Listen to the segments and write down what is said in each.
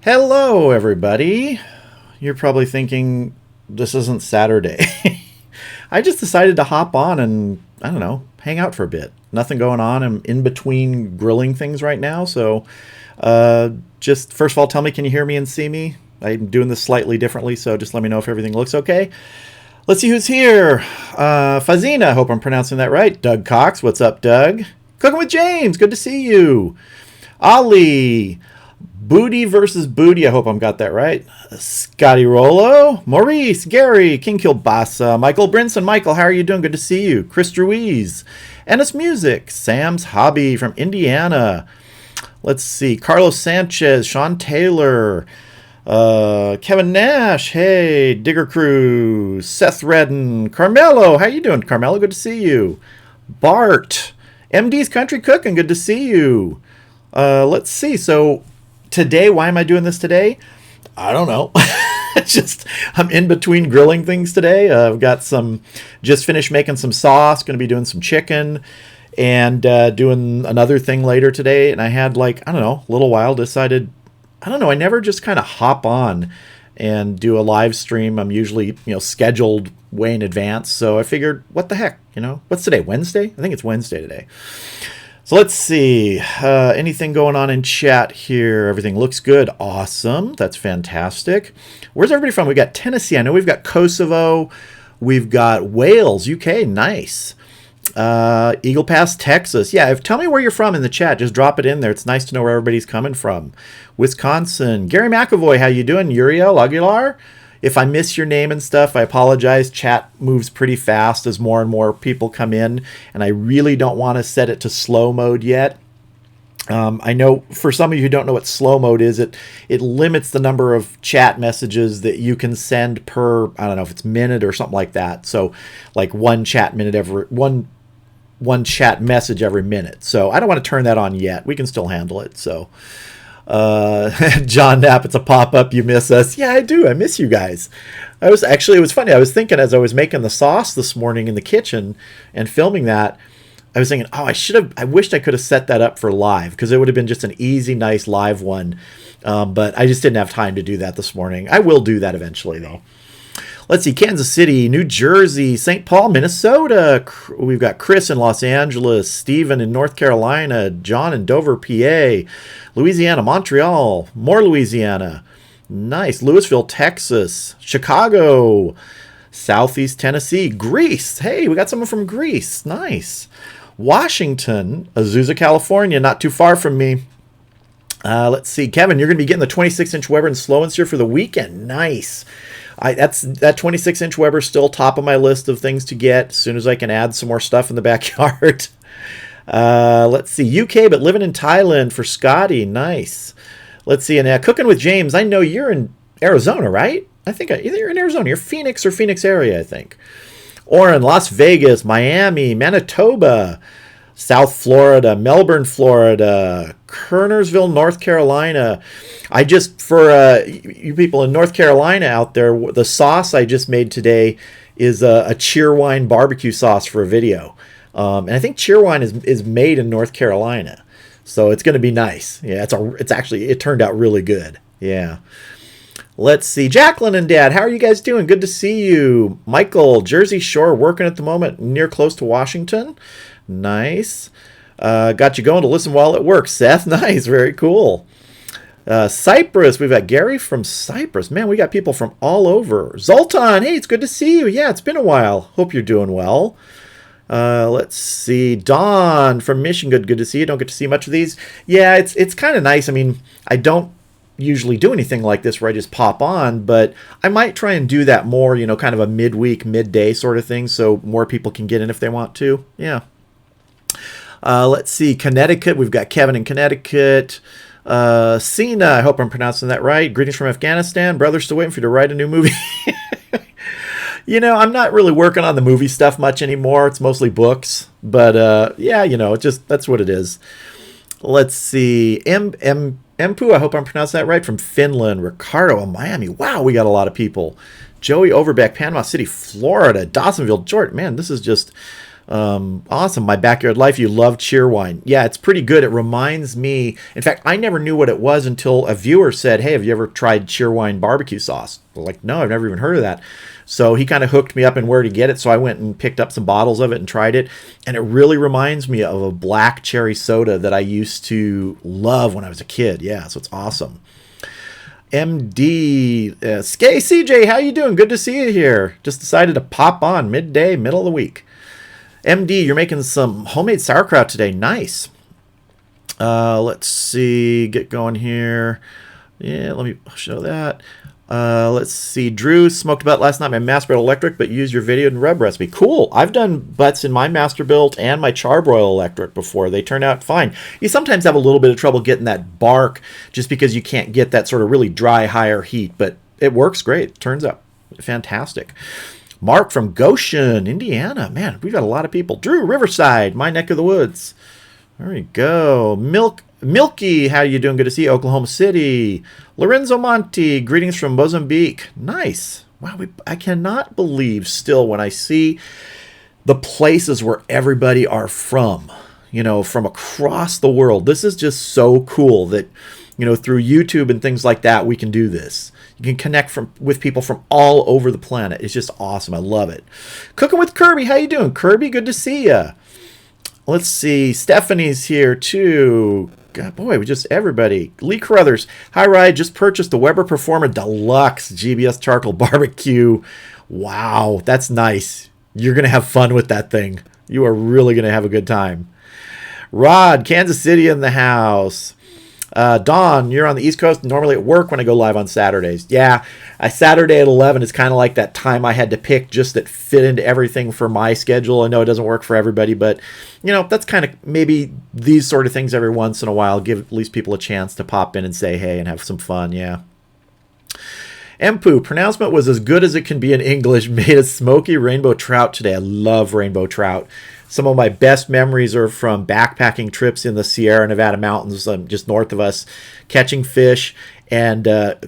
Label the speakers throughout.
Speaker 1: Hello, everybody. You're probably thinking this isn't Saturday. I just decided to hop on and, I don't know, hang out for a bit. Nothing going on. I'm in between grilling things right now. So, just first of all, tell me, can you hear me and see me? I'm doing this slightly differently, so just let me know if everything looks okay. Let's see who's here. Fazina, I hope I'm pronouncing that right. Doug Cox, what's up, Doug? Cooking with James, good to see you. Ali, Booty versus Booty. I hope I'm got that right. Scotty Rollo, Maurice, Gary, King Kilbasa, Michael Brinson. Michael, how are you doing? Good to see you. Chris Ruiz, Ennis Music, Sam's Hobby from Indiana. Let's see. Carlos Sanchez, Sean Taylor, Kevin Nash. Hey, Digger Crew, Seth Redden, Carmelo. How you doing, Carmelo? Good to see you. Bart, MD's Country Cooking. Good to see you. Let's see. So today, why am I doing this today? I don't know. It's just I'm in between grilling things today. I've got just finished making some sauce. Going to be doing some chicken and doing another thing later today. And I had a little while. Decided, I don't know. I never just kind of hop on and do a live stream. I'm usually scheduled way in advance. So I figured, what the heck? What's today? Wednesday? I think it's Wednesday today. So let's see. Anything going on in chat here? Everything looks good. Awesome. That's fantastic. Where's everybody from? We got Tennessee. I know we've got Kosovo. We've got Wales, UK. Nice. Eagle Pass, Texas. Yeah, tell me where you're from in the chat. Just drop it in there. It's nice to know where everybody's coming from. Wisconsin. Gary McAvoy, how you doing? Uriel Aguilar? If I miss your name and stuff, I apologize. Chat moves pretty fast as more and more people come in, and I really don't want to set it to slow mode yet. I know for some of you who don't know what slow mode is, it limits the number of chat messages that you can send per, I don't know if it's minute or something like that. So like one chat message every minute. So I don't want to turn that on yet. We can still handle it. So John Knapp, it's a pop-up. You miss us. Yeah, I do. I miss you guys. It was funny. I was thinking as I was making the sauce this morning in the kitchen and filming that, I was thinking, I wished I could have set that up for live because it would have been just an easy, nice live one. But I just didn't have time to do that this morning. I will do that eventually though. Let's see, Kansas City, New Jersey, St. Paul, Minnesota. We've got Chris in Los Angeles, Stephen in North Carolina, John in Dover, PA, Louisiana, Montreal, more Louisiana. Nice. Louisville, Texas, Chicago, Southeast Tennessee, Greece. Hey, we got someone from Greece. Nice. Washington, Azusa, California, not too far from me. Let's see, Kevin, you're going to be getting the 26-inch Weber and Slow here for the weekend. Nice. That 26-inch Weber still top of my list of things to get as soon as I can add some more stuff in the backyard. Let's see, UK, but living in Thailand for Scotty. Nice. Let's see, and Cooking with James, I know you're in Arizona, right? I think either you're in Arizona, you're Phoenix or Phoenix area, I think. Oren, Las Vegas, Miami, Manitoba, South Florida, Melbourne, Florida, Kernersville, North Carolina. For you people in North Carolina out there, the sauce I just made today is a Cheerwine barbecue sauce for a video. And I think Cheerwine is made in North Carolina. So it's going to be nice. Yeah, it turned out really good. Yeah. Let's see. Jacqueline and Dad, how are you guys doing? Good to see you. Michael, Jersey Shore, working at the moment near close to Washington. Nice. Got you going to listen while at work. Seth, nice. Very cool. Cyprus, we've got Gary from Cyprus. Man, we got people from all over. Zoltan, hey, it's good to see you. Yeah, it's been a while. Hope you're doing well. Let's see. Dawn from Michigan, good to see you. Don't get to see much of these. Yeah, it's kind of nice. I mean, I don't usually do anything like this where I just pop on, but I might try and do that more, kind of a midweek, midday sort of thing so more people can get in if they want to. Yeah. Let's see. Connecticut. We've got Kevin in Connecticut. Sina, I hope I'm pronouncing that right. Greetings from Afghanistan. Brother, still waiting for you to write a new movie. I'm not really working on the movie stuff much anymore. It's mostly books. But, that's what it is. Let's see. Empu, I hope I'm pronouncing that right, from Finland. Ricardo in Miami. Wow, we got a lot of people. Joey Overbeck, Panama City, Florida. Dawsonville, Georgia. Man, this is just Awesome. My Backyard Life. You love Cheerwine. Yeah, it's pretty good. It reminds me. In fact, I never knew what it was until a viewer said, "Hey, have you ever tried Cheerwine barbecue sauce?" I'm like, no, I've never even heard of that. So he kind of hooked me up in where to get it. So I went and picked up some bottles of it and tried it. And it really reminds me of a black cherry soda that I used to love when I was a kid. Yeah, so it's awesome. MD, Skay CJ, how you doing? Good to see you here. Just decided to pop on midday, middle of the week. MD, you're making some homemade sauerkraut today. Nice. Let's see. Get going here. Yeah, let me show that. Let's see. Drew, smoked butt last night. My Masterbuilt electric, but use your video and rub recipe. Cool. I've done butts in my Masterbuilt and my Charbroil electric before. They turn out fine. You sometimes have a little bit of trouble getting that bark just because you can't get that sort of really dry, higher heat, but it works great. Turns out fantastic. Mark from Goshen, Indiana. Man, we've got a lot of people. Drew, Riverside, my neck of the woods. There we go. Milky, how you doing? Good to see you. Oklahoma City. Lorenzo Monti, greetings from Mozambique. Nice. Wow, I cannot believe still when I see the places where everybody are from, from across the world. This is just so cool that, through YouTube and things like that, we can do this. You can connect with people from all over the planet. It's just awesome. I love it. Cooking with Kirby. How you doing, Kirby? Good to see you. Let's see. Stephanie's here too. God, boy, everybody. Lee Carruthers. Hi, Ryan. Just purchased the Weber Performer Deluxe GBS Charcoal Barbecue. Wow, that's nice. You're going to have fun with that thing. You are really going to have a good time. Rod, Kansas City in the house. Dawn, you're on the East Coast, normally at work when I go live on Saturdays. Yeah, Saturday at 11 is kind of like that time I had to pick just that fit into everything for my schedule. I know it doesn't work for everybody, but, that's kind of maybe these sort of things every once in a while give at least people a chance to pop in and say hey and have some fun, yeah. Empu, pronouncement was as good as it can be in English. Made a smoky rainbow trout today. I love rainbow trout. Some of my best memories are from backpacking trips in the Sierra Nevada mountains, just north of us, catching fish and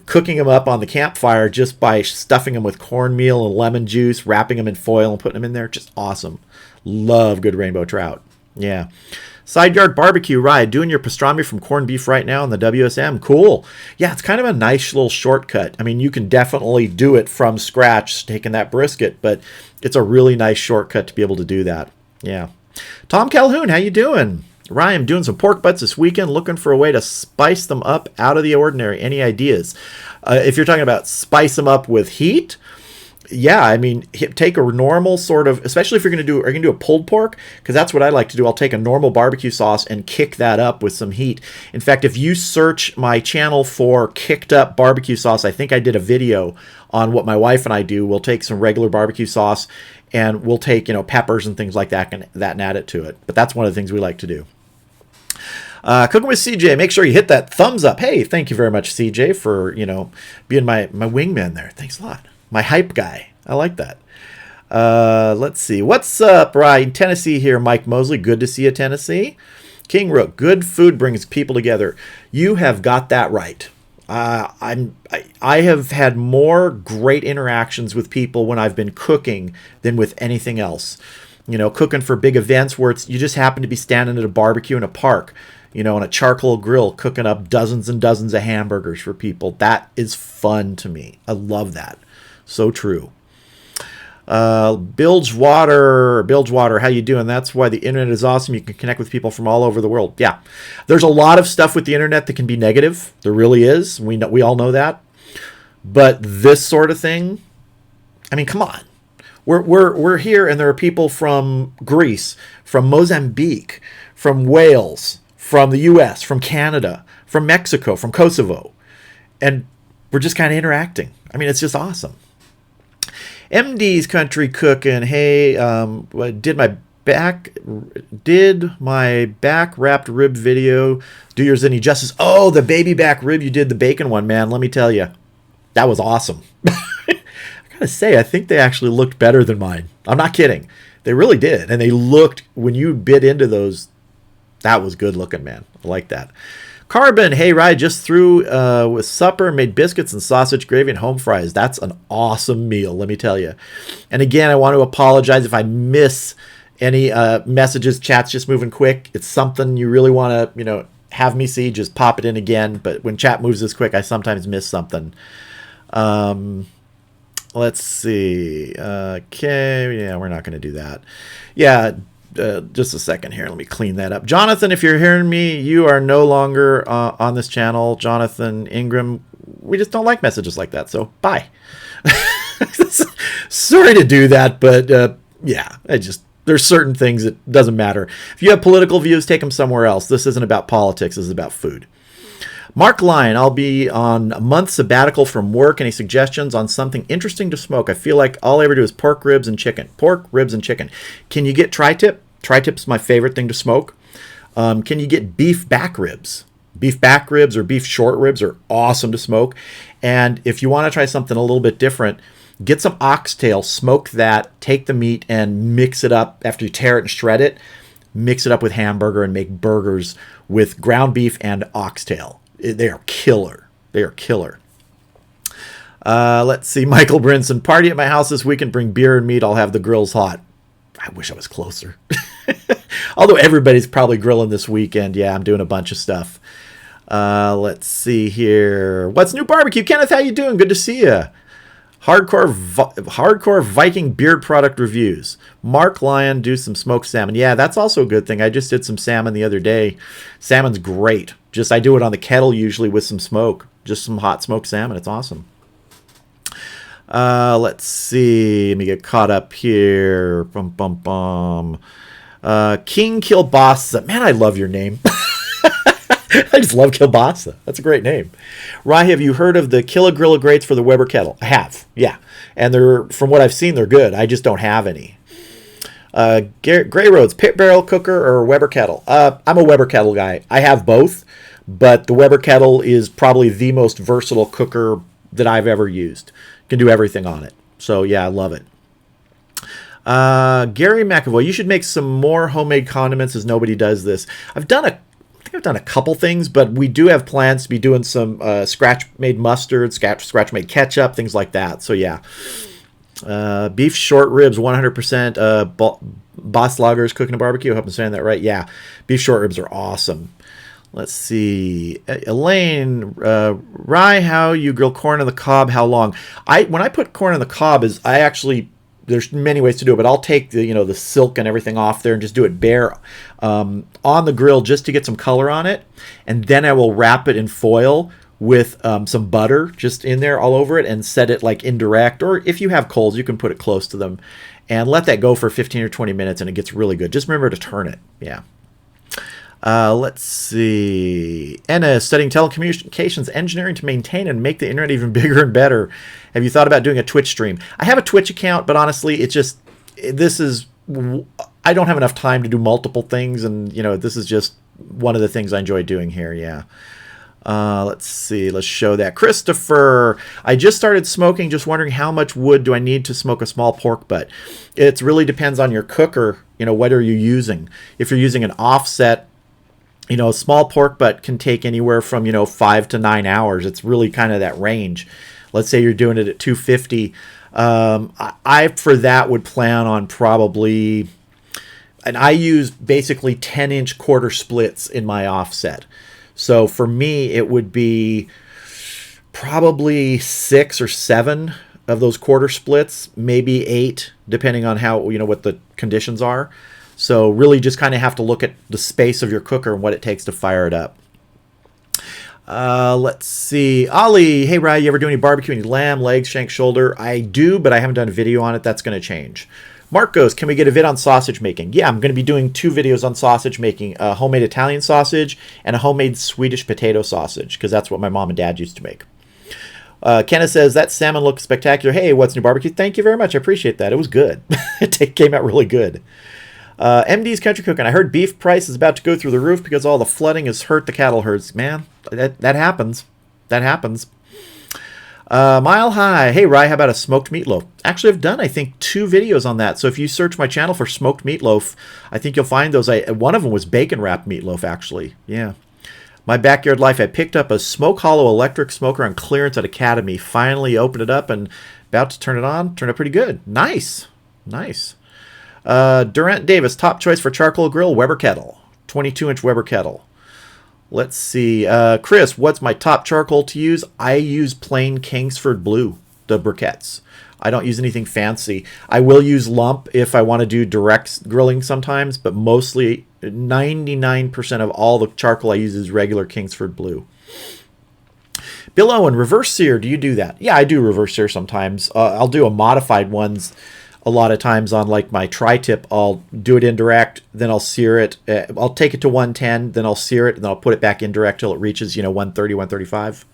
Speaker 1: cooking them up on the campfire just by stuffing them with cornmeal and lemon juice, wrapping them in foil and putting them in there. Just awesome. Love good rainbow trout. Yeah. Side Yard Barbecue Ride, doing your pastrami from corned beef right now on the WSM. Cool. Yeah, it's kind of a nice little shortcut. I mean, you can definitely do it from scratch, taking that brisket, but it's a really nice shortcut to be able to do that. Yeah. Tom Calhoun, how you doing? Ryan, I'm doing some pork butts this weekend, looking for a way to spice them up out of the ordinary. Any ideas? If you're talking about spice them up with heat, yeah, I mean, take a normal sort of, especially if are you going to do a pulled pork? Because that's what I like to do. I'll take a normal barbecue sauce and kick that up with some heat. In fact, if you search my channel for kicked up barbecue sauce, I think I did a video on what my wife and I do. We'll take some regular barbecue sauce and we'll take, peppers and things like that and add it to it. But that's one of the things we like to do. Cooking with CJ, make sure you hit that thumbs up. Hey, thank you very much, CJ, for, being my wingman there. Thanks a lot. My hype guy. I like that. Let's see. What's up, Ryan? Tennessee here. Mike Mosley. Good to see you, Tennessee. King Rook. Good food brings people together. You have got that right. I have had more great interactions with people when I've been cooking than with anything else. Cooking for big events where you just happen to be standing at a barbecue in a park, on a charcoal grill, cooking up dozens and dozens of hamburgers for people. That is fun to me. I love that. So true. Bilgewater, how you doing? That's why the internet is awesome. You can connect with people from all over the world. Yeah, there's a lot of stuff with the internet that can be negative. There really is. We all know that. But this sort of thing, I mean, come on. We're here, and there are people from Greece, from Mozambique, from Wales, from the U.S., from Canada, from Mexico, from Kosovo, and we're just kind of interacting. I mean, it's just awesome. MD's Country Cooking. Hey, did my back wrapped rib video do yours any justice? Oh, the baby back rib, you did the bacon one, man. Let me tell you, that was awesome. I gotta say, I think they actually looked better than mine. I'm not kidding. They really did, and they looked, when you bit into those, that was good looking, man. I like that. Carbon, hey, Ryan, just threw with supper, made biscuits and sausage gravy and home fries. That's an awesome meal, let me tell you. And again, I want to apologize if I miss Any messages, chats just moving quick. It's something you really want to, have me see. Just pop it in again. But when chat moves this quick, I sometimes miss something. Let's see. Okay, yeah, we're not going to do that. Yeah, just a second here. Let me clean that up. Jonathan, if you're hearing me, you are no longer on this channel. Jonathan Ingram, we just don't like messages like that, so bye. Sorry to do that, but yeah, there's certain things that doesn't matter. If you have political views, take them somewhere else. This isn't about politics. This is about food. Mark Lyon, I'll be on a month sabbatical from work. Any suggestions on something interesting to smoke? I feel like all I ever do is pork, ribs, and chicken. Pork, ribs, and chicken. Can you get tri-tip? Tri-tip's my favorite thing to smoke. Can you get beef back ribs? Beef back ribs or beef short ribs are awesome to smoke. And if you want to try something a little bit different, get some oxtail, smoke that, take the meat and mix it up after you tear it and shred it. Mix it up with hamburger and make burgers with ground beef and oxtail. They are killer. They are killer. Let's see. Michael Brinson. Party at my house this weekend. Bring beer and meat. I'll have the grills hot. I wish I was closer. Although everybody's probably grilling this weekend. Yeah, I'm doing a bunch of stuff. Let's see here. What's new barbecue? Kenneth, how you doing? Good to see you. Hardcore Viking beard product reviews. Mark Lyon, do some smoked salmon. Yeah, that's also a good thing. I just did some salmon the other day. Salmon's great. I do it on the kettle usually with some smoke. Just some hot smoked salmon. It's awesome. Let's see. Let me get caught up here. King Kielbasa. Man, I love your name. I just love Kielbasa. That's a great name. Rye, have you heard of the Kilogrilla grates for the Weber kettle? I have, yeah. And from what I've seen, they're good. I just don't have any. Gray Roads, pit barrel cooker or Weber kettle? I'm a Weber kettle guy. I have both, but the Weber kettle is probably the most versatile cooker that I've ever used. Can do everything on it. So yeah, I love it. Gary McAvoy, you should make some more homemade condiments as nobody does this. I think I've done a couple things, but we do have plans to be doing some scratch-made mustard, scratch-made ketchup, things like that. So yeah. Beef short ribs, 100%. Boss Loggers Cooking and Barbecue. I hope I'm saying that right. Yeah, beef short ribs are awesome. Let's see. Elaine, Rye, how you grill corn on the cob? How long? When I put corn on the cob, there's many ways to do it, but I'll take the silk and everything off there and just do it bare on the grill just to get some color on it, and then I will wrap it in foil with some butter just in there all over it and set it like indirect, or if you have coals, you can put it close to them and let that go for 15 or 20 minutes and it gets really good. Just remember to turn it. Yeah. Let's see. Anna is studying telecommunications engineering to maintain and make the internet even bigger and better. Have you thought about doing a Twitch stream? I have a Twitch account, but honestly, I don't have enough time to do multiple things, and this is just one of the things I enjoy doing here. Yeah. Let's see. Let's show that. Christopher, I just started smoking. Just wondering how much wood do I need to smoke a small pork butt? It really depends on your cooker. What are you using? If you're using an offset, a small pork butt can take anywhere from 5 to 9 hours. It's really kind of that range. Let's say you're doing it at 250. I for that would plan on probably, and I use basically 10-inch quarter splits in my offset. So for me, it would be probably 6 or 7 of those quarter splits, maybe 8, depending on how what the conditions are. So really just kind of have to look at the space of your cooker and what it takes to fire it up. Let's see. Ollie, hey, Rye, you ever do any barbecue, any lamb, legs, shank, shoulder? I do, but I haven't done a video on it. That's going to change. Mark goes, can we get a vid on sausage making? Yeah, I'm going to be doing 2 videos on sausage making, a homemade Italian sausage and a homemade Swedish potato sausage, because that's what my mom and dad used to make. Kenneth says, that salmon looks spectacular. Hey, what's new barbecue? Thank you very much. I appreciate that. It was good. It came out really good. MD's Country Cooking. I heard beef price is about to go through the roof because all the flooding has hurt the cattle herds. Man, that happens. That happens. Mile High. Hey, Rye, how about a smoked meatloaf? Actually, I've done, I think, 2 videos on that. So if you search my channel for smoked meatloaf, I think you'll find those. One of them was bacon wrapped meatloaf, actually. Yeah. My backyard life. I picked up a Smoke Hollow electric smoker on clearance at Academy. Finally opened it up and about to turn it on. Turned out pretty good. Nice. Nice. Durant Davis, top choice for charcoal grill, Weber kettle. 22-inch Weber kettle. Let's see. Chris, what's my top charcoal to use? I use plain Kingsford Blue, the briquettes. I don't use anything fancy. I will use lump if I want to do direct grilling sometimes, but mostly 99% of all the charcoal I use is regular Kingsford Blue. Bill Owen, reverse sear. Do you do that? Yeah, I do reverse sear sometimes. I'll do a modified ones a lot of times on like my tri-tip. I'll do it indirect, then I'll sear it. I'll take it to 110, then I'll sear it, and then I'll put it back indirect till it reaches, 130, 135.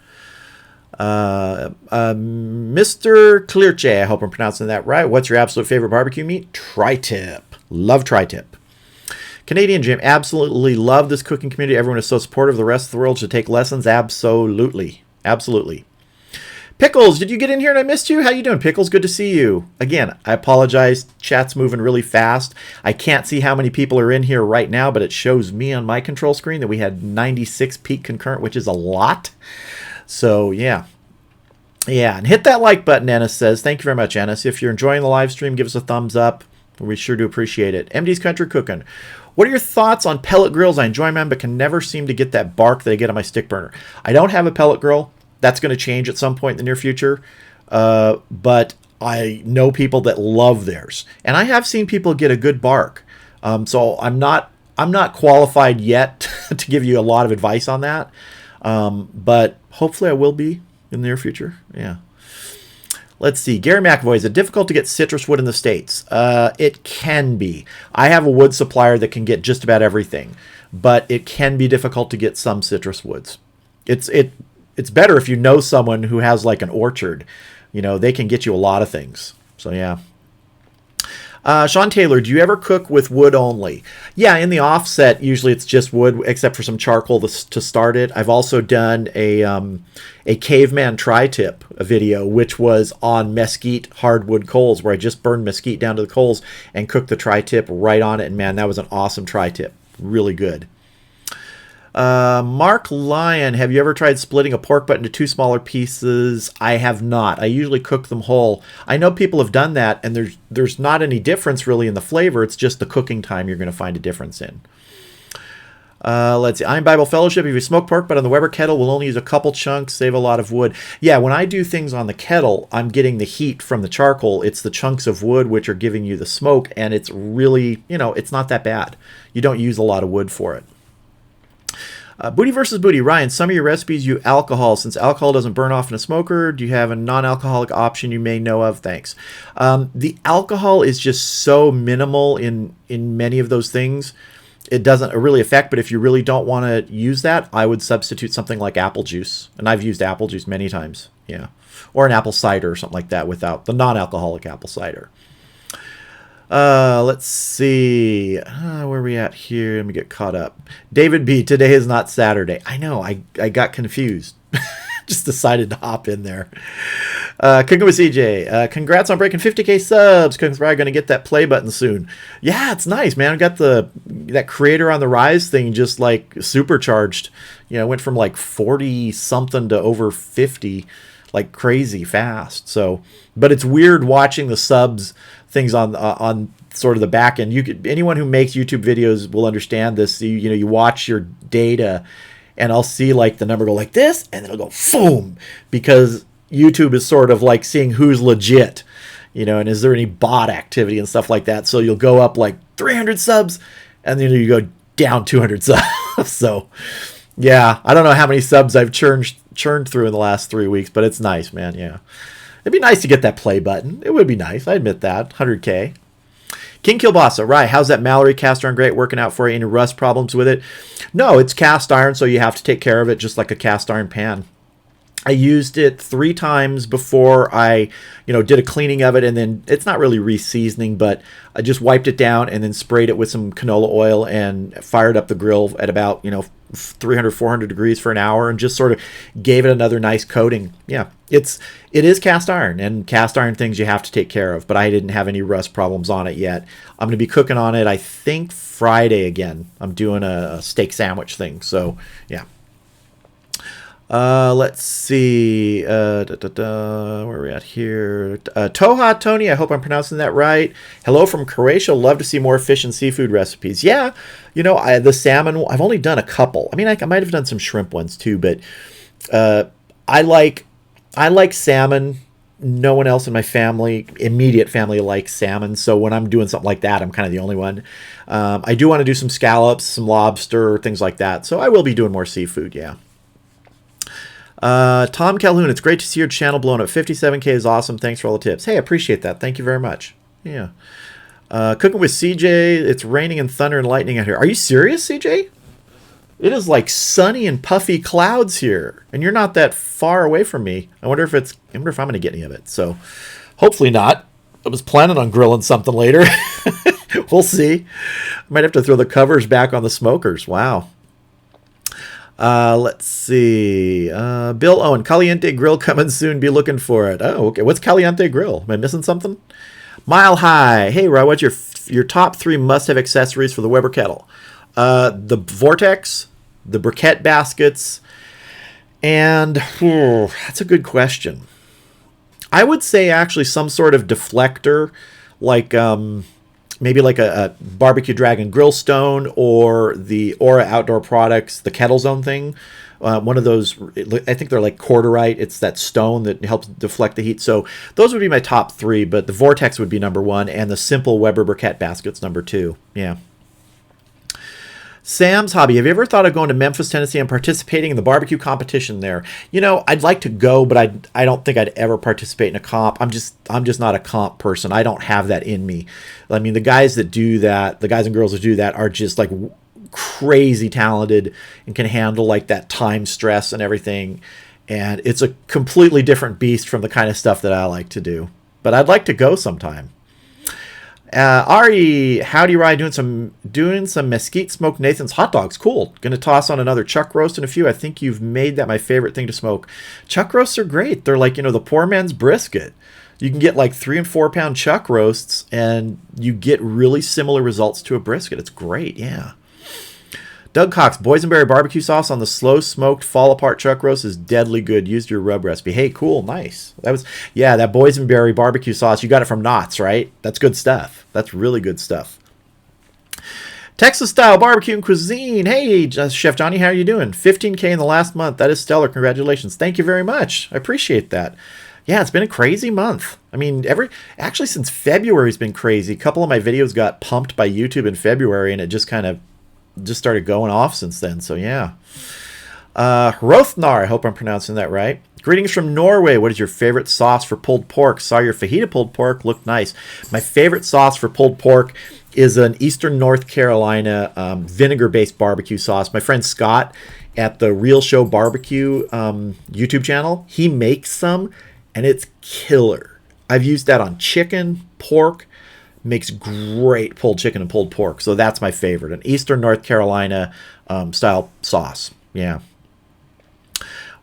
Speaker 1: Mr. Clearche, I hope I'm pronouncing that right. What's your absolute favorite barbecue meat? Tri-tip. Love tri-tip. Canadian Jim, absolutely love this cooking community. Everyone is so supportive. The rest of the world should take lessons. Absolutely. Absolutely. Pickles, did you get in here and I missed you? How you doing, Pickles? Good to see you. Again, I apologize. Chat's moving really fast. I can't see how many people are in here right now, but it shows me on my control screen that we had 96 peak concurrent, which is a lot. So, yeah. Yeah, and hit that like button, Ennis says. Thank you very much, Ennis. If you're enjoying the live stream, give us a thumbs up. We sure do appreciate it. MD's Country Cooking. What are your thoughts on pellet grills? I enjoy them, but can never seem to get that bark that I get on my stick burner. I don't have a pellet grill. That's going to change at some point in the near future. But I know people that love theirs. And I have seen people get a good bark. So I'm not qualified yet to give you a lot of advice on that. But hopefully I will be in the near future. Yeah. Let's see. Gary McAvoy, is it difficult to get citrus wood in the States? It can be. I have a wood supplier that can get just about everything, but it can be difficult to get some citrus woods. It's better if you know someone who has like an orchard. They can get you a lot of things. So yeah. Sean Taylor, do you ever cook with wood only? Yeah, in the offset, usually it's just wood, except for some charcoal to start it. I've also done a caveman tri-tip video, which was on mesquite hardwood coals, where I just burned mesquite down to the coals and cooked the tri-tip right on it. And man, that was an awesome tri-tip. Really good. Mark Lyon, have you ever tried splitting a pork butt into two smaller pieces? I have not. I usually cook them whole. I know people have done that, and there's not any difference really in the flavor. It's just the cooking time you're going to find a difference in. Let's see. I'm Bible Fellowship. If you smoke pork butt on the Weber kettle, we'll only use a couple chunks, save a lot of wood. Yeah, when I do things on the kettle, I'm getting the heat from the charcoal. It's the chunks of wood which are giving you the smoke, and it's really, it's not that bad. You don't use a lot of wood for it. Booty versus Booty. Ryan, some of your recipes use alcohol. Since alcohol doesn't burn off in a smoker, do you have a non-alcoholic option you may know of? Thanks. The alcohol is just so minimal in many of those things. It doesn't really affect, but if you really don't want to use that, I would substitute something like apple juice. And I've used apple juice many times. Yeah. Or an apple cider or something like that without the non-alcoholic apple cider. Let's see. Where are we at here? Let me get caught up. David B, today is not Saturday. I know. I got confused. Just decided to hop in there. Cooking with CJ. Congrats on breaking 50K subs. Cooking's probably going to get that play button soon. Yeah, it's nice, man. I got that creator on the rise thing just like supercharged. Went from like 40 something to over 50, like crazy fast. So, but it's weird watching the subs things on sort of the back end. Anyone who makes YouTube videos will understand this. You watch your data, and I'll see like the number go like this, and then it'll go boom, because YouTube is sort of like seeing who's legit, and is there any bot activity and stuff like that. So you'll go up like 300 subs, and then you go down 200 subs. So yeah, I don't know how many subs I've churned through in the last 3 weeks, but it's nice, man. Yeah. It'd be nice to get that play button. It would be nice. I admit that. 100K. King Kilbasa, right. How's that Mallory cast iron grate working out for you? Any rust problems with it? No, it's cast iron, so you have to take care of it just like a cast iron pan. I used it 3 times before I, did a cleaning of it, and then it's not really re-seasoning, but I just wiped it down and then sprayed it with some canola oil and fired up the grill at about, 300, 400 degrees for an hour and just sort of gave it another nice coating. Yeah, it is cast iron, and cast iron things you have to take care of, but I didn't have any rust problems on it yet. I'm going to be cooking on it, I think, Friday again. I'm doing a steak sandwich thing, so yeah. Let's see. Where are we at here? Toha Tony, I hope I'm pronouncing that right. Hello from Croatia. Love to see more fish and seafood recipes. Yeah, the salmon, I've only done a couple. I mean, I might have done some shrimp ones too, but I like salmon. No one else in my family, immediate family, likes salmon. So when I'm doing something like that, I'm kind of the only one. I do want to do some scallops, some lobster, things like that. So I will be doing more seafood, yeah. Tom Calhoun, it's great to see your channel blown up. 57K is awesome. Thanks for all the tips. Hey, I appreciate that. Thank you very much. Yeah. Cooking with CJ, it's raining and thunder and lightning out here. Are you serious, CJ? It is like sunny and puffy clouds here, and you're not that far away from me. I wonder if I'm going to get any of it. So, hopefully not. I was planning on grilling something later. We'll see. I might have to throw the covers back on the smokers. Wow. Let's see. Bill Owen, Caliente Grill coming soon. Be looking for it. Oh, okay. What's Caliente Grill? Am I missing something? Mile High. Hey, Roy, what's your top 3 must-have accessories for the Weber kettle? The Vortex, the briquette baskets, and that's a good question. I would say actually some sort of deflector, like maybe like a Barbecue Dragon grill stone, or the Aura Outdoor Products, the Kettle Zone thing. One of those, I think they're like corderite. It's that stone that helps deflect the heat. So those would be my top 3, but the Vortex would be number 1, and the simple Weber briquette basket's number 2. Yeah. Sam's Hobby. Have you ever thought of going to Memphis, Tennessee and participating in the barbecue competition there? I'd like to go, but I don't think I'd ever participate in a comp. I'm just not a comp person. I don't have that in me. I mean, the guys that do that, the guys and girls that do that are just like crazy talented and can handle like that time stress and everything. And it's a completely different beast from the kind of stuff that I like to do. But I'd like to go sometime. Ari, howdy, Rye, doing some mesquite smoked Nathan's hot dogs. Cool. Gonna toss on another chuck roast in a few. I think you've made that my favorite thing to smoke. Chuck roasts are great. They're like, the poor man's brisket. You can get like 3 and 4 pound chuck roasts, and you get really similar results to a brisket. It's great, yeah. Doug Cox, boysenberry barbecue sauce on the slow smoked fall apart chuck roast is deadly good. Used your rub recipe. Hey, cool, nice. That boysenberry barbecue sauce. You got it from Knott's, right? That's good stuff. That's really good stuff. Texas style barbecue and cuisine. Hey, Chef Johnny, how are you doing? 15K in the last month. That is stellar. Congratulations. Thank you very much. I appreciate that. Yeah, it's been a crazy month. I mean, actually since February's been crazy. A couple of my videos got pumped by YouTube in February, and it just started going off since then. So yeah. Rothnar, I hope I'm pronouncing that right. Greetings from Norway. What is your favorite sauce for pulled pork? Saw your fajita pulled pork. Looked nice. My favorite sauce for pulled pork is an Eastern North Carolina vinegar-based barbecue sauce. My friend Scott at the Real Show Barbecue YouTube channel, he makes some, and it's killer. I've used that on chicken, pork. Makes great pulled chicken and pulled pork. So that's my favorite. An Eastern North Carolina style sauce. Yeah.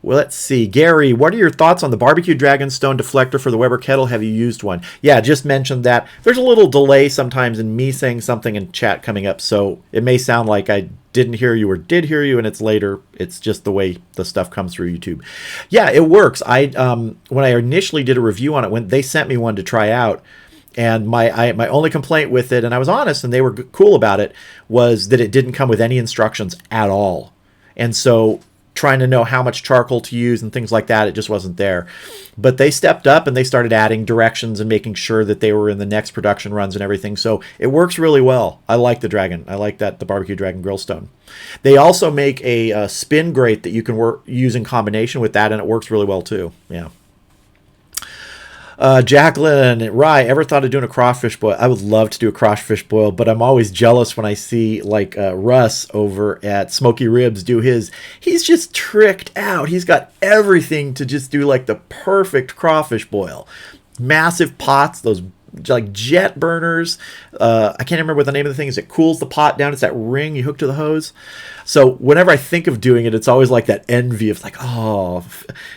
Speaker 1: Well, let's see. Gary, what are your thoughts on the Barbecue Dragon Stone deflector for the Weber kettle? Have you used one? Yeah, just mentioned that. There's a little delay sometimes in me saying something in chat coming up. So it may sound like I didn't hear you or did hear you, and it's later. It's just the way the stuff comes through YouTube. Yeah, it works. When I initially did a review on it, when they sent me one to try out, and my only complaint with it, and I was honest, and they were cool about it, was that it didn't come with any instructions at all. And so trying to know how much charcoal to use and things like that, it just wasn't there. But they stepped up and they started adding directions and making sure that they were in the next production runs and everything. So it works really well. I like the Dragon. I like the Barbecue Dragon Grill Stone. They also make a spin grate that you can use in combination with that, and it works really well too. Yeah. Jacqueline, Rye, ever thought of doing a crawfish boil? I would love to do a crawfish boil, but I'm always jealous when I see like Russ over at Smoky Ribs do his. He's just tricked out. He's got everything to just do like the perfect crawfish boil. Massive pots, those like jet burners. I can't remember what the name of the thing is. It cools the pot down. It's that ring you hook to the hose. So whenever I think of doing it, it's always like that envy of like, oh,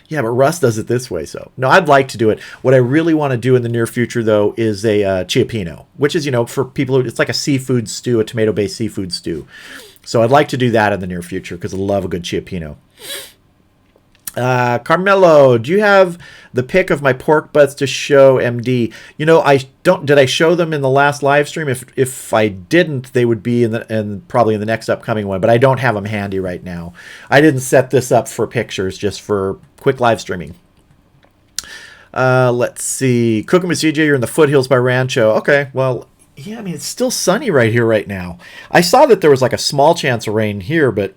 Speaker 1: yeah, but Russ does it this way. So no, I'd like to do it. What I really want to do in the near future, though, is a ciappino, which is, for people who, it's like a seafood stew, a tomato-based seafood stew. So I'd like to do that in the near future because I love a good ciappino. Carmelo, do you have the pic of my pork butts to show, MD? I don't. Did I show them in the last live stream? If I didn't, they would be in probably in the next upcoming one. But I don't have them handy right now. I didn't set this up for pictures, just for quick live streaming. Let's see. Cooking with CJ, you're in the foothills by Rancho. Okay, well, yeah, I mean, it's still sunny right here right now. I saw that there was like a small chance of rain here, but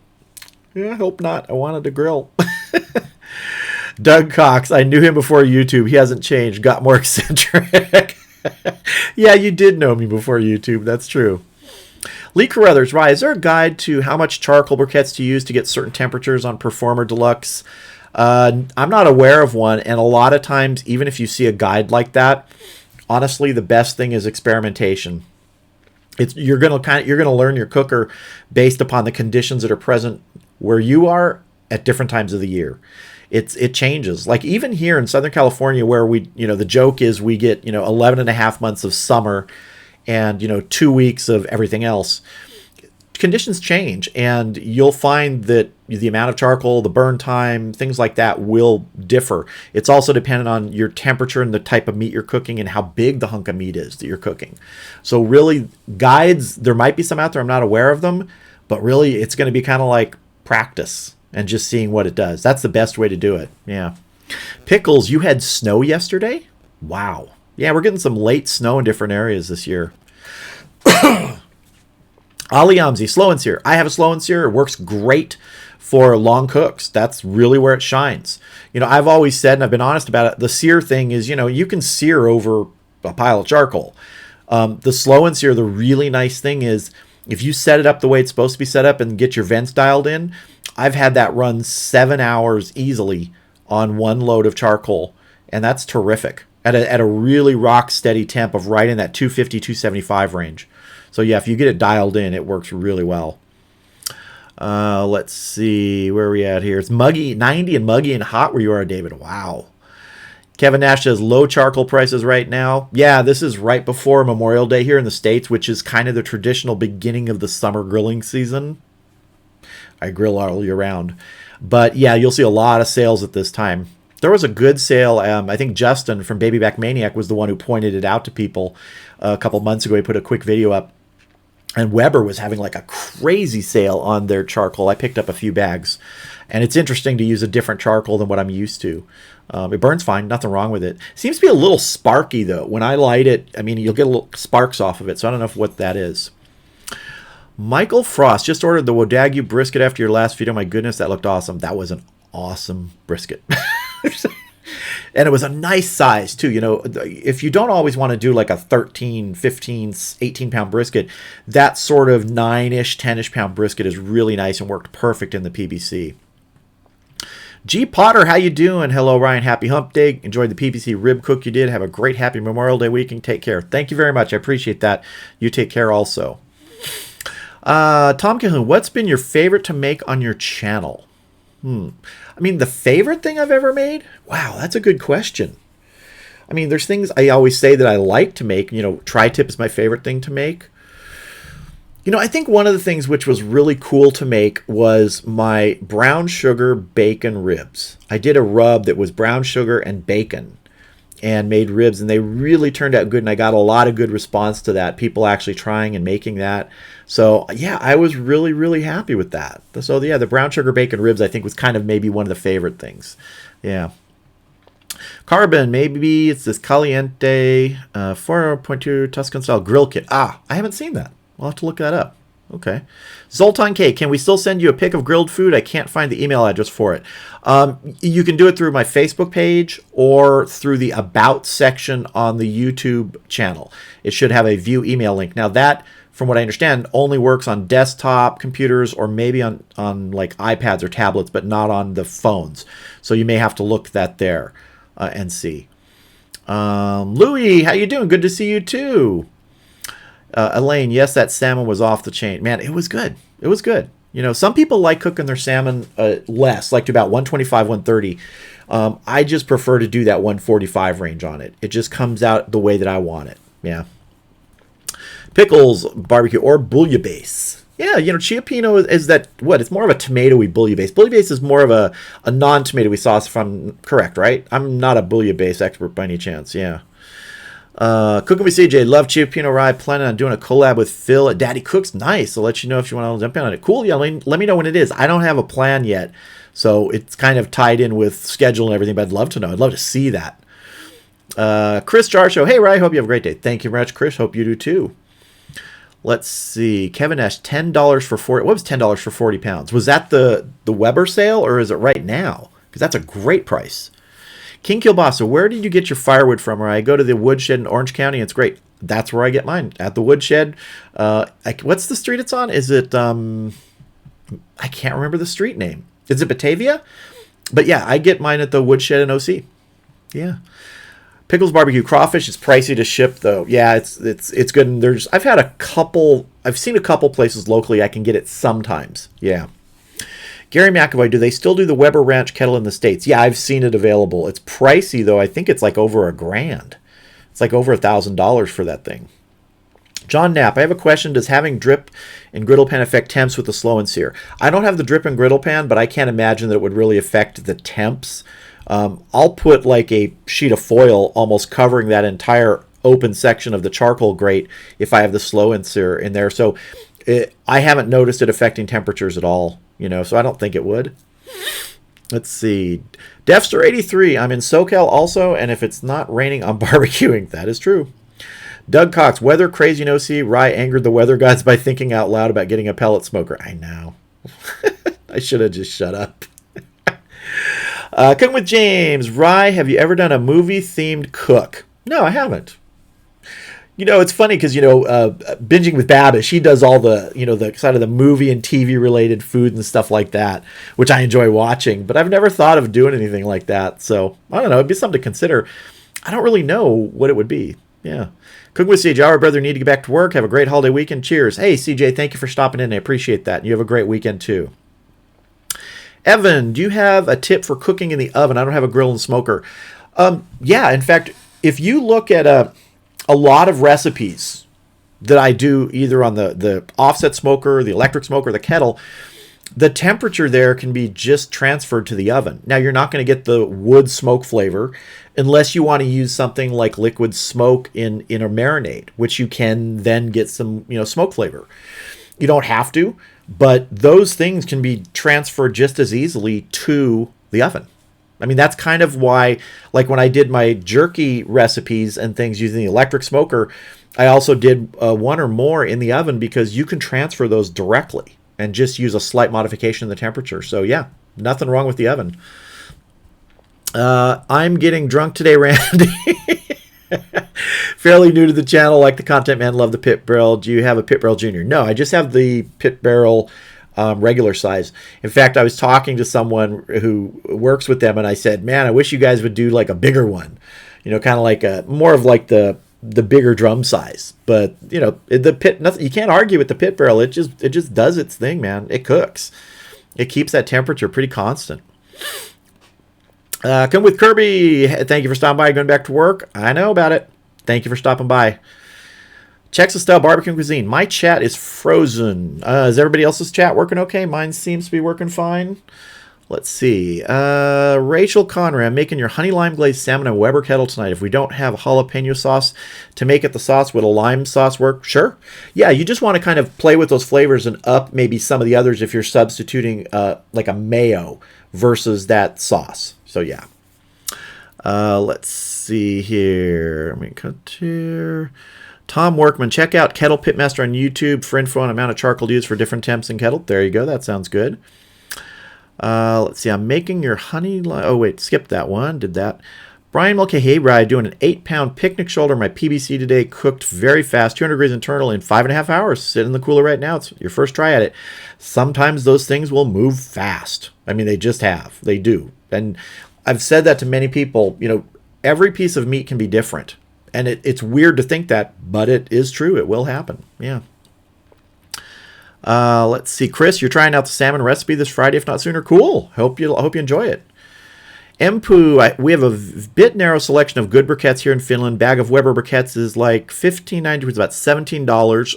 Speaker 1: yeah, I hope not. I wanted to grill. Doug Cox, I knew him before YouTube. He hasn't changed. Got more eccentric. Yeah, you did know me before YouTube. That's true. Lee Carruthers, Rye, is there a guide to how much charcoal briquettes to use to get certain temperatures on Performer Deluxe? I'm not aware of one, and a lot of times, even if you see a guide like that, honestly, the best thing is experimentation. You're gonna learn your cooker based upon the conditions that are present where you are at different times of the year. It changes. Like even here in Southern California, where the joke is we get 11 and a half months of summer and 2 weeks of everything else. Conditions change, and you'll find that the amount of charcoal, the burn time, things like that will differ. It's also dependent on your temperature and the type of meat you're cooking and how big the hunk of meat is that you're cooking. So really, guides, there might be some out there, I'm not aware of them, but really it's going to be kind of like practice and just seeing what it does. That's the best way to do it. Yeah. Pickles, you had snow yesterday? Wow. Yeah, we're getting some late snow in different areas this year. Ali Amzi, slow and sear. I have a slow and sear. It works great for long cooks. That's really where it shines. I've always said, and I've been honest about it, the sear thing is, you can sear over a pile of charcoal. The slow and sear, the really nice thing is, if you set it up the way it's supposed to be set up and get your vents dialed in, I've had that run 7 hours easily on one load of charcoal, and that's terrific at a really rock steady temp of right in that 250, 275 range. So yeah, if you get it dialed in, it works really well. Let's see, where are we at here? It's muggy, 90 and muggy and hot where you are, David. Wow. Kevin Nash says low charcoal prices right now. Yeah, this is right before Memorial Day here in the States, which is kind of the traditional beginning of the summer grilling season. I grill all year round. But yeah, you'll see a lot of sales at this time. There was a good sale. I think Justin from Baby Back Maniac was the one who pointed it out to people a couple months ago. He put a quick video up. And Weber was having like a crazy sale on their charcoal. I picked up a few bags. And it's interesting to use a different charcoal than what I'm used to. It burns fine. Nothing wrong with it. Seems to be a little sparky, though. When I light it, I mean, you'll get a little sparks off of it. So I don't know what that is. Michael Frost just ordered the Wagyu brisket after your last video. My goodness, that looked awesome. That was an awesome brisket. And it was a nice size, too. If you don't always want to do like a 13, 15, 18-pound brisket, that sort of 9-ish, 10-ish pound brisket is really nice and worked perfect in the PBC. G. Potter, how you doing? Hello, Ryan. Happy hump day. Enjoyed the PBC rib cook you did. Have a great, happy Memorial Day weekend. Take care. Thank you very much. I appreciate that. You take care also. Tom Cahoon, what's been your favorite to make on your channel? I mean, the favorite thing I've ever made? Wow, that's a good question. I mean, there's things I always say that I like to make. Tri-tip is my favorite thing to make. I think one of the things which was really cool to make was my brown sugar bacon ribs. I did a rub that was brown sugar and bacon and made ribs, and they really turned out good, and I got a lot of good response to that, people actually trying and making that. So yeah, I was really, really happy with that. So yeah, the brown sugar bacon ribs I think was kind of maybe one of the favorite things. Yeah. Carbon, maybe it's this Caliente 4.2 Tuscan style grill kit. I haven't seen that. I'll have to look that up. Okay. Zoltan K, can we still send you a pic of grilled food? I can't find the email address for it. You can do it through my Facebook page or through the About section on the YouTube channel. It should have a view email link. Now that, from what I understand, only works on desktop computers or maybe on like iPads or tablets, but not on the phones. So you may have to look that there and see. Louis, how you doing? Good to see you too. Elaine, yes, that salmon was off the chain. Man, it was good. It was good. Some people like cooking their salmon less, like to about 125, 130. I just prefer to do that 145 range on it. It just comes out the way that I want it. Yeah. Pickles, barbecue, or bouillabaisse. Yeah, Cioppino is that what? It's more of a tomatoey bouillabaisse. Bouillabaisse is more of a non-tomatoey sauce, if I'm correct, right? I'm not a bouillabaisse expert by any chance. Yeah. Cooking with CJ, love Cioppino rye. Planning on doing a collab with Phil at Daddy Cooks. Nice. I'll let you know if you want to jump in on it. Cool. Yeah, let me know when it is. I don't have a plan yet, so it's kind of tied in with schedule and everything. But I'd love to know. I'd love to see that. Chris Jarshow, hey Rye, hope you have a great day. Thank you very much, Chris. Hope you do too. Let's see. Kevin Nash, $10 for 40. What was $10 for 40 pounds? Was that the Weber sale or is it right now? Because that's a great price. King Kilbasa, where did you get your firewood from? Or I go to the woodshed in Orange County. It's great. That's where I get mine, at the woodshed. What's the street it's on? Is it, I can't remember the street name. Is it Batavia? But yeah, I get mine at the woodshed in OC. Yeah. Pickles barbecue crawfish. It's pricey to ship though. Yeah, it's good. And I've seen a couple places locally I can get it sometimes. Yeah. Gary McAvoy, do they still do the Weber Ranch kettle in the States? Yeah, I've seen it available. It's pricey though. I think it's like over $1,000. It's like over $1,000 for that thing. John Knapp, I have a question. Does having drip and griddle pan affect temps with the slow and sear? I don't have the drip and griddle pan, but I can't imagine that it would really affect the temps. I'll put like a sheet of foil almost covering that entire open section of the charcoal grate if I have the slow and sear in there. So I haven't noticed it affecting temperatures at all, so I don't think it would. Let's see. Defster83, I'm in SoCal also, and if it's not raining, I'm barbecuing. That is true. Doug Cox, weather crazy in OC. Rye angered the weather gods by thinking out loud about getting a pellet smoker. I know. I should have just shut up. Cooking with James. Rye, have you ever done a movie-themed cook? No, I haven't. It's funny because, Binging with Babish, he does all the, the side of the movie and TV-related food and stuff like that, which I enjoy watching. But I've never thought of doing anything like that. So, I don't know. It'd be something to consider. I don't really know what it would be. Yeah. Cooking with CJ. Our brother need to get back to work. Have a great holiday weekend. Cheers. Hey, CJ, thank you for stopping in. I appreciate that. And you have a great weekend, too. Evan, do you have a tip for cooking in the oven? I don't have a grill and smoker. Yeah, in fact, if you look at a lot of recipes that I do either on the offset smoker, the electric smoker, the kettle, the temperature there can be just transferred to the oven. Now, you're not going to get the wood smoke flavor unless you want to use something like liquid smoke in a marinade, which you can then get some smoke flavor. You don't have to. But those things can be transferred just as easily to the oven. I mean, that's kind of why, like when I did my jerky recipes and things using the electric smoker, I also did one or more in the oven because you can transfer those directly and just use a slight modification in the temperature. So yeah, nothing wrong with the oven. I'm getting drunk today, Randy. Fairly new to the channel, like the content man, love the pit barrel. Do you have a pit barrel junior? No, I just have the pit barrel regular size. In fact, I was talking to someone who works with them and I said, man, I wish you guys would do like a bigger one, kind of like more of like the bigger drum size. But the pit, nothing, you can't argue with the pit barrel. It just does its thing, man. It cooks. It keeps that temperature pretty constant. Come with Kirby. Thank you for stopping by. Going back to work. I know about it. Thank you for stopping by. Texas style barbecue cuisine. My chat is frozen. Is everybody else's chat working okay? Mine seems to be working fine. Let's see. Rachel Conrad, making your honey lime glazed salmon and Weber kettle tonight. If we don't have jalapeno sauce to make it the sauce, would a lime sauce work? Sure. Yeah, you just want to kind of play with those flavors and up maybe some of the others if you're substituting like a mayo versus that sauce. So yeah. Let's see here. Let me cut here. Tom Workman, check out Kettle Pitmaster on YouTube for info on amount of charcoal used for different temps in kettle. There you go. That sounds good. Let's see. I'm making your honey. Oh, wait. Skip that one. Did that. Brian Mulcahy, hey, Brad, doing an 8-pound picnic shoulder. My PBC today cooked very fast, 200 degrees internal in 5.5 hours. Sit in the cooler right now. It's your first try at it. Sometimes those things will move fast. I mean, they just have. They do. And I've said that to many people. Every piece of meat can be different. And it's weird to think that, but it is true. It will happen. Yeah. Let's see. Chris, you're trying out the salmon recipe this Friday, if not sooner. Cool. Hope you enjoy it. Empu, we have a bit narrow selection of good briquettes here in Finland. Bag of Weber briquettes is like $15.90, it's about $17.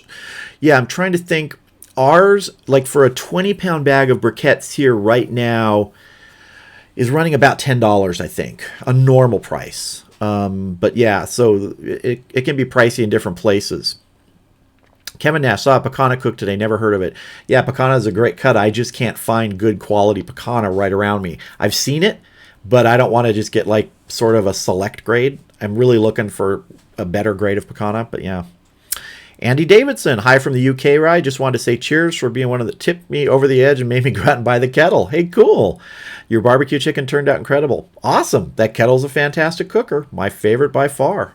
Speaker 1: Yeah, I'm trying to think. ours, like for a 20-pound bag of briquettes here right now, is running about $10, I think, a normal price. But yeah, so it can be pricey in different places. Kevin Nash saw a pecana cook today. Never heard of it. Yeah, pecana is a great cut. I just can't find good quality pecana right around me. I've seen it, but I don't want to just get like sort of a select grade. I'm really looking for a better grade of pecana, but yeah. Andy Davidson, hi from the UK, Rye. Just wanted to say cheers for being one of the tipped me over the edge and made me go out and buy the kettle. Hey, cool. Your barbecue chicken turned out incredible. Awesome. That kettle's a fantastic cooker. My favorite by far.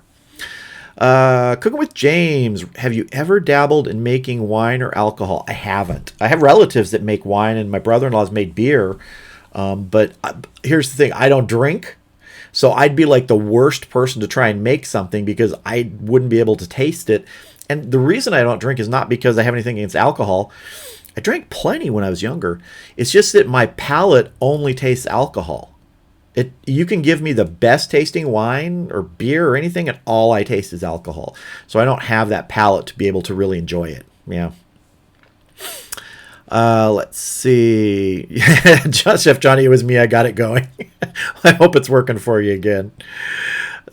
Speaker 1: Cooking with James. Have you ever dabbled in making wine or alcohol? I haven't. I have relatives that make wine, and my brother-in-law's made beer. But here's the thing. I don't drink. So I'd be like the worst person to try and make something because I wouldn't be able to taste it. And the reason I don't drink is not because I have anything against alcohol. I drank plenty when I was younger. It's just that my palate only tastes alcohol. You can give me the best tasting wine or beer or anything, and all I taste is alcohol. So I don't have that palate to be able to really enjoy it. Yeah. Let's see. Chef Johnny, it was me. I got it going. I hope it's working for you again.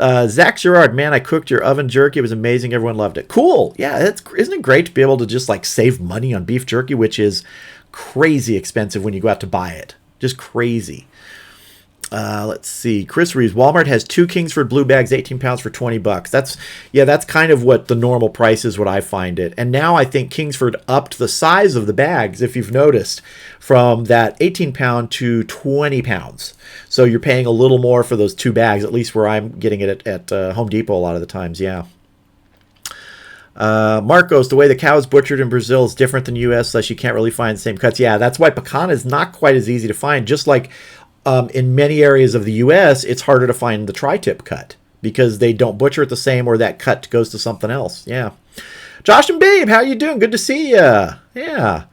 Speaker 1: Zach Gerard, man, I cooked your oven jerky. It was amazing. Everyone loved it. Cool. Yeah, isn't it great to be able to just like save money on beef jerky, which is crazy expensive when you go out to buy it. Just crazy. Let's see. Chris Reeves, Walmart has 2 Kingsford blue bags, 18 pounds for $20. That's kind of what the normal price is, what I find it. And now I think Kingsford upped the size of the bags, if you've noticed, from that 18 pound to 20 pounds. So you're paying a little more for those 2 bags, at least where I'm getting it at Home Depot a lot of the times. Yeah. Marcos, the way the cow is butchered in Brazil is different than U.S., thus you can't really find the same cuts. Yeah, that's why pecan is not quite as easy to find, just like in many areas of the U.S., it's harder to find the tri-tip cut because they don't butcher it the same, or that cut goes to something else. Yeah. Josh and Babe, how you doing? Good to see you. Yeah.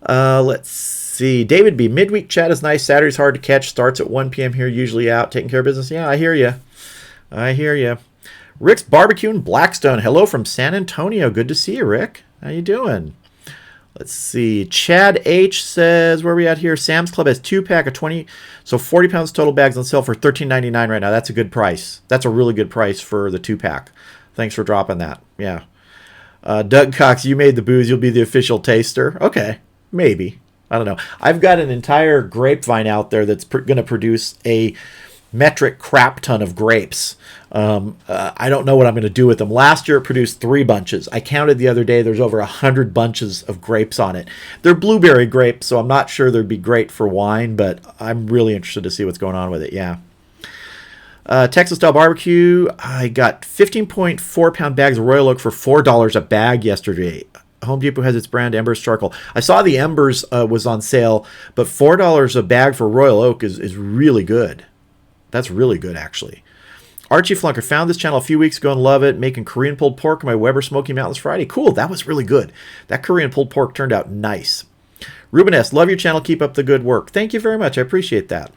Speaker 1: Let's see. David B. Midweek chat is nice. Saturday's hard to catch. Starts at 1 p.m. here, usually out taking care of business. Yeah, I hear you. Rick's Barbecue in Blackstone. Hello from San Antonio. Good to see you, Rick. How you doing? Let's see. Chad H says, where are we at here? Sam's Club has 2-pack of 20, so 40 pounds total bags on sale for $13.99 right now. That's a good price. That's a really good price for the 2-pack. Thanks for dropping that. Yeah. Doug Cox, you made the booze. You'll be the official taster. Okay. Maybe. I don't know. I've got an entire grapevine out there that's going to produce a metric crap ton of grapes. I don't know what I'm going to do with them. Last year it produced 3 bunches. I counted the other day. There's over 100 bunches of grapes on it. They're blueberry grapes, so I'm not sure they'd be great for wine, but I'm really interested to see what's going on with it. Yeah. Texas Style Barbecue. I got 15.4 pound bags of Royal Oak for $4 a bag yesterday. Home Depot has its brand Embers Charcoal. I saw the Embers was on sale, but $4 a bag for Royal Oak is really good. That's really good, actually. Archie Flunker, found this channel a few weeks ago and love it. Making Korean pulled pork in my Weber Smoky Mountains Friday. Cool, that was really good. That Korean pulled pork turned out nice. Ruben S., love your channel. Keep up the good work. Thank you very much. I appreciate that.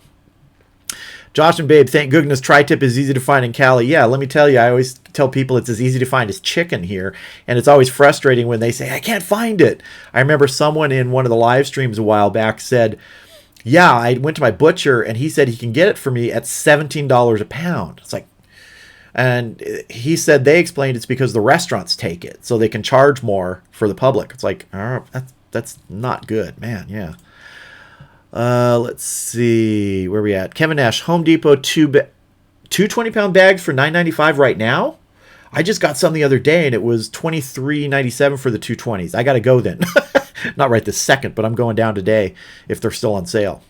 Speaker 1: Josh and Babe, thank goodness tri-tip is easy to find in Cali. Yeah, let me tell you, I always tell people it's as easy to find as chicken here, and it's always frustrating when they say, I can't find it. I remember someone in one of the live streams a while back said, yeah, I went to my butcher, and he said he can get it for me at $17 a pound. It's like, and he said they explained it's because the restaurants take it, so they can charge more for the public. It's like, oh, that's not good, man, yeah. Let's see, where are we at? Kevin Nash, Home Depot, two 20-pound bags for $9.95 right now. I just got some the other day, and it was $23.97 for the 220s. I got to go then. Not right this second, but I'm going down today if they're still on sale.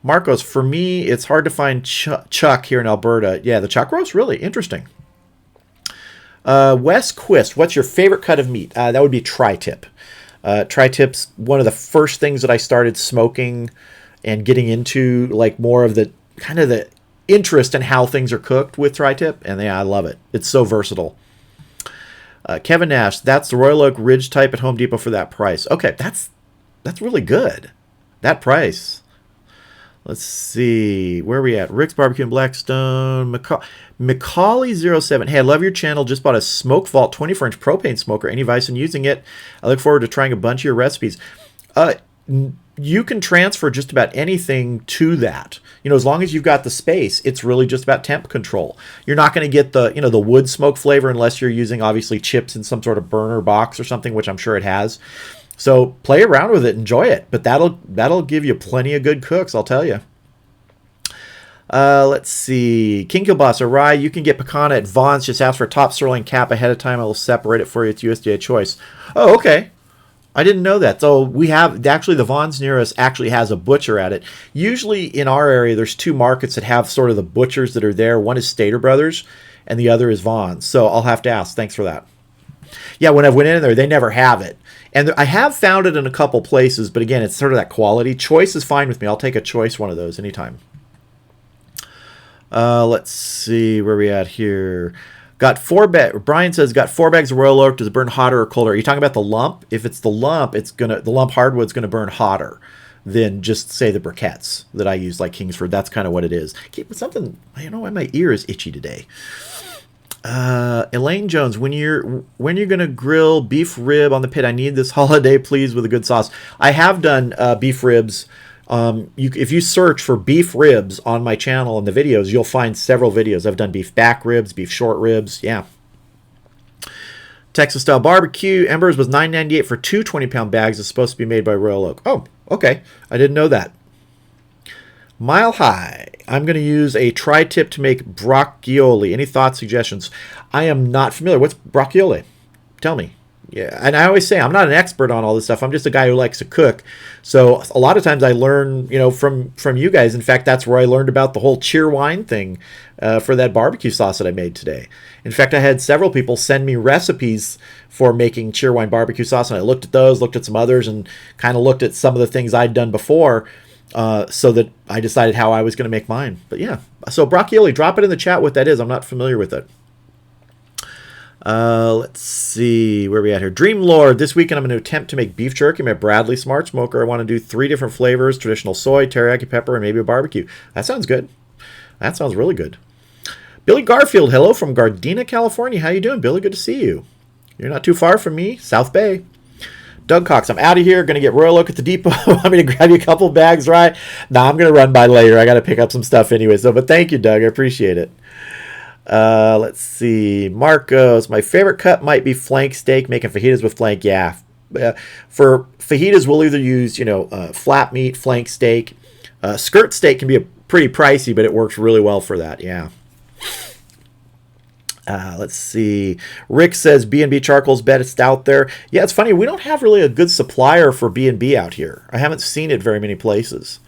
Speaker 1: Marcos, for me, it's hard to find chuck here in Alberta. Yeah, the chuck roast, really interesting. Wes Quist, what's your favorite cut of meat? That would be tri-tip. Tri-tip's one of the first things that I started smoking and getting into, like more of the kind of the interest in how things are cooked with tri-tip, and yeah, I love it. It's so versatile. Kevin Nash, that's the Royal Oak Ridge type at Home Depot for that price. Okay, that's really good. That price. Let's see. Where are we at? Rick's Barbecue in Blackstone. Macaulay07. Hey, I love your channel. Just bought a Smoke Vault 24-inch propane smoker. Any advice on using it? I look forward to trying a bunch of your recipes. You can transfer just about anything to that. As long as you've got the space, it's really just about temp control. You're not going to get the wood smoke flavor unless you're using, obviously, chips in some sort of burner box or something, which I'm sure it has. So play around with it, enjoy it. But that'll give you plenty of good cooks, I'll tell you. Let's see. King Kilboss or Rye, you can get pecan at Vaughn's. Just ask for a top sirloin cap ahead of time. I will separate it for you. It's USDA choice. Oh, okay. I didn't know that. So we have, actually, the Vaughn's near us actually has a butcher at it. Usually in our area, there's two markets that have sort of the butchers that are there. One is Stater Brothers and the other is Vaughn's. So I'll have to ask. Thanks for that. Yeah, when I went in there, they never have it. And I have found it in a couple places, but again, it's sort of that quality. Choice is fine with me. I'll take a choice one of those anytime. Let's see where we at here. Got 4 bags. Brian says got 4 bags of Royal Oak. Does it burn hotter or colder? Are you talking about the lump? If it's the lump, the lump hardwood's gonna burn hotter than just say the briquettes that I use like Kingsford. That's kind of what it is. Keep something. I don't know why my ear is itchy today. Elaine Jones, when you're gonna grill beef rib on the pit, I need this holiday, please, with a good sauce. I have done beef ribs. If you search for beef ribs on my channel in the videos, you'll find several videos. I've done beef back ribs, beef short ribs. Yeah. Texas style barbecue. Embers was $9.98 for 2 20-pound bags. It's supposed to be made by Royal Oak. Oh, okay. I didn't know that. Mile High. I'm going to use a tri-tip to make brocchioli. Any thoughts, suggestions? I am not familiar. What's brocchioli? Tell me. Yeah, and I always say I'm not an expert on all this stuff. I'm just a guy who likes to cook. So a lot of times I learn, from you guys. In fact, that's where I learned about the whole cheer wine thing for that barbecue sauce that I made today. In fact, I had several people send me recipes for making cheer wine barbecue sauce, and I looked at those, looked at some others, and kind of looked at some of the things I'd done before. So that I decided how I was going to make mine. But yeah, so brocchioli, drop it in the chat what that is. I'm not familiar with it. Let's see where we at here. Dream Lord. This weekend I'm going to attempt to make beef jerky. My Bradley Smart Smoker. I want to do 3 different flavors: traditional soy, teriyaki pepper, and maybe a barbecue. That sounds good. That sounds really good. Billy Garfield. Hello from Gardena, California. How you doing, Billy? Good to see you. You're not too far from me. South Bay. Doug Cox, I'm out of here. Going to get Royal Oak at the depot. I'm going to grab you a couple bags, right? Nah, I'm going to run by later. I got to pick up some stuff anyway. So, but thank you, Doug. I appreciate it. Let's see. Marcos, my favorite cut might be flank steak. Making fajitas with flank. Yeah. For fajitas, we'll either use, flat meat, flank steak. Skirt steak can be pretty pricey, but it works really well for that. Yeah. Let's see. Rick says B&B charcoal's best out there. Yeah, it's funny. We don't have really a good supplier for B&B out here. I haven't seen it very many places.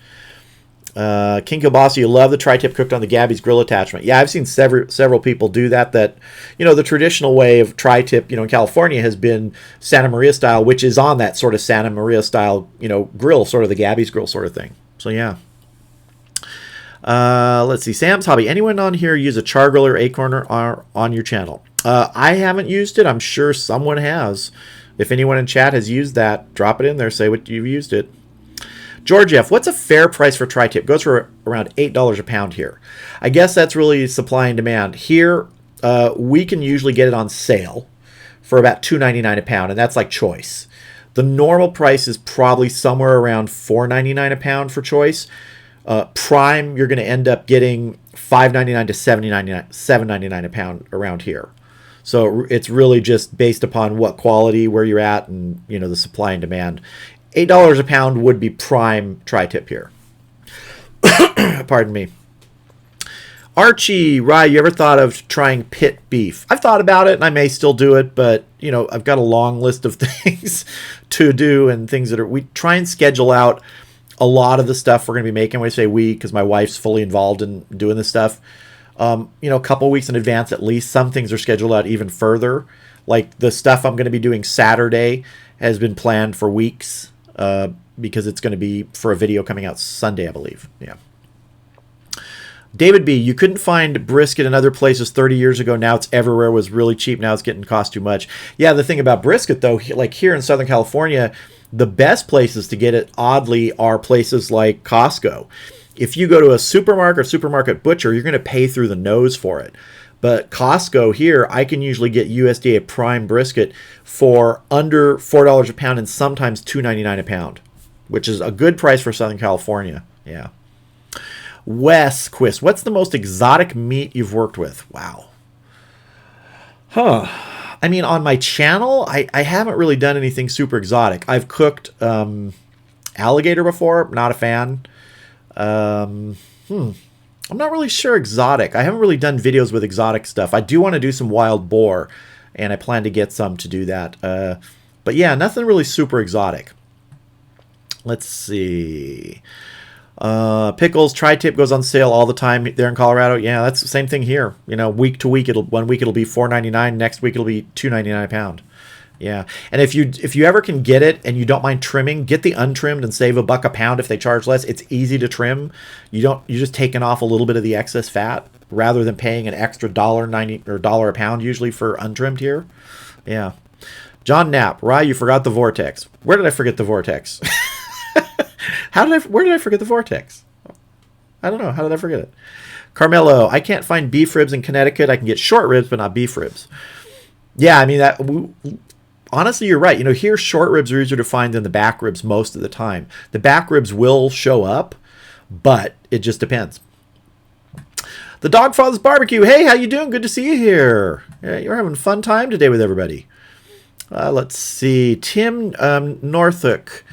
Speaker 1: King Kilbasa, you love the tri-tip cooked on the Gabby's grill attachment. Yeah, I've seen several people do that. The traditional way of tri-tip, in California has been Santa Maria style, which is on that sort of Santa Maria style, grill, sort of the Gabby's grill sort of thing. So, yeah. Let's see. Sam's Hobby. Anyone on here use a char grill or acorn on your channel? I haven't used it. I'm sure someone has. If anyone in chat has used that, drop it in there. Say what you've used it. George F., what's a fair price for tri-tip? Goes for around $8 a pound here. I guess that's really supply and demand. Here, we can usually get it on sale for about $2.99 a pound, and that's like choice. The normal price is probably somewhere around $4.99 a pound for choice. Prime, you're going to end up getting $5.99 to $7.99 a pound around here. So it's really just based upon what quality, where you're at, and the supply and demand. $8 a pound would be prime tri-tip here. Pardon me. Archie, Rye, you ever thought of trying pit beef? I've thought about it, and I may still do it, but I've got a long list of things to do and things that we try and schedule out a lot of the stuff we're going to be making. When I say we, because my wife's fully involved in doing this stuff, a couple weeks in advance at least. Some things are scheduled out even further. Like the stuff I'm going to be doing Saturday has been planned for weeks because it's going to be for a video coming out Sunday, I believe. Yeah. David B., you couldn't find brisket in other places 30 years ago. Now it's everywhere. It was really cheap. Now it's getting cost too much. Yeah, the thing about brisket, though, like here in Southern California, the best places to get it, oddly, are places like Costco. if you go to a supermarket butcher, you're going to pay through the nose for it. But Costco here, I can usually get USDA prime brisket for under $4 a pound and sometimes $2.99 a pound, which is a good price for Southern California. Yeah. Wes Quist, what's the most exotic meat you've worked with? Wow. Huh. I mean, on my channel, I haven't really done anything super exotic. I've cooked alligator before. Not a fan. I'm not really sure exotic. I haven't really done videos with exotic stuff. I do want to do some wild boar, and I plan to get some to do that. But yeah, nothing really super exotic. Let's see. Pickles, tri-tip goes on sale all the time there in Colorado. Yeah, that's the same thing here. You know, week to week, one week it'll be $4.99, next week it'll be $2.99 a pound. Yeah, and if you ever can get it and you don't mind trimming, get the untrimmed and save $1 a pound if they charge less. It's easy to trim. You're just taking off a little bit of the excess fat rather than paying an extra $1.90 or $1 a pound usually for untrimmed here. Yeah. John Knapp, Rye, you forgot the vortex. Where did I forget the vortex? Where did I forget the vortex? I don't know. How did I forget it? Carmelo, I can't find beef ribs in Connecticut. I can get short ribs, but not beef ribs. Yeah, I mean, honestly, you're right. You know, here short ribs are easier to find than the back ribs most of the time. The back ribs will show up, but it just depends. The Dogfather's Barbecue. Hey, how you doing? Good to see you here. Yeah, you're having a fun time today with everybody. Let's see. Tim Northook.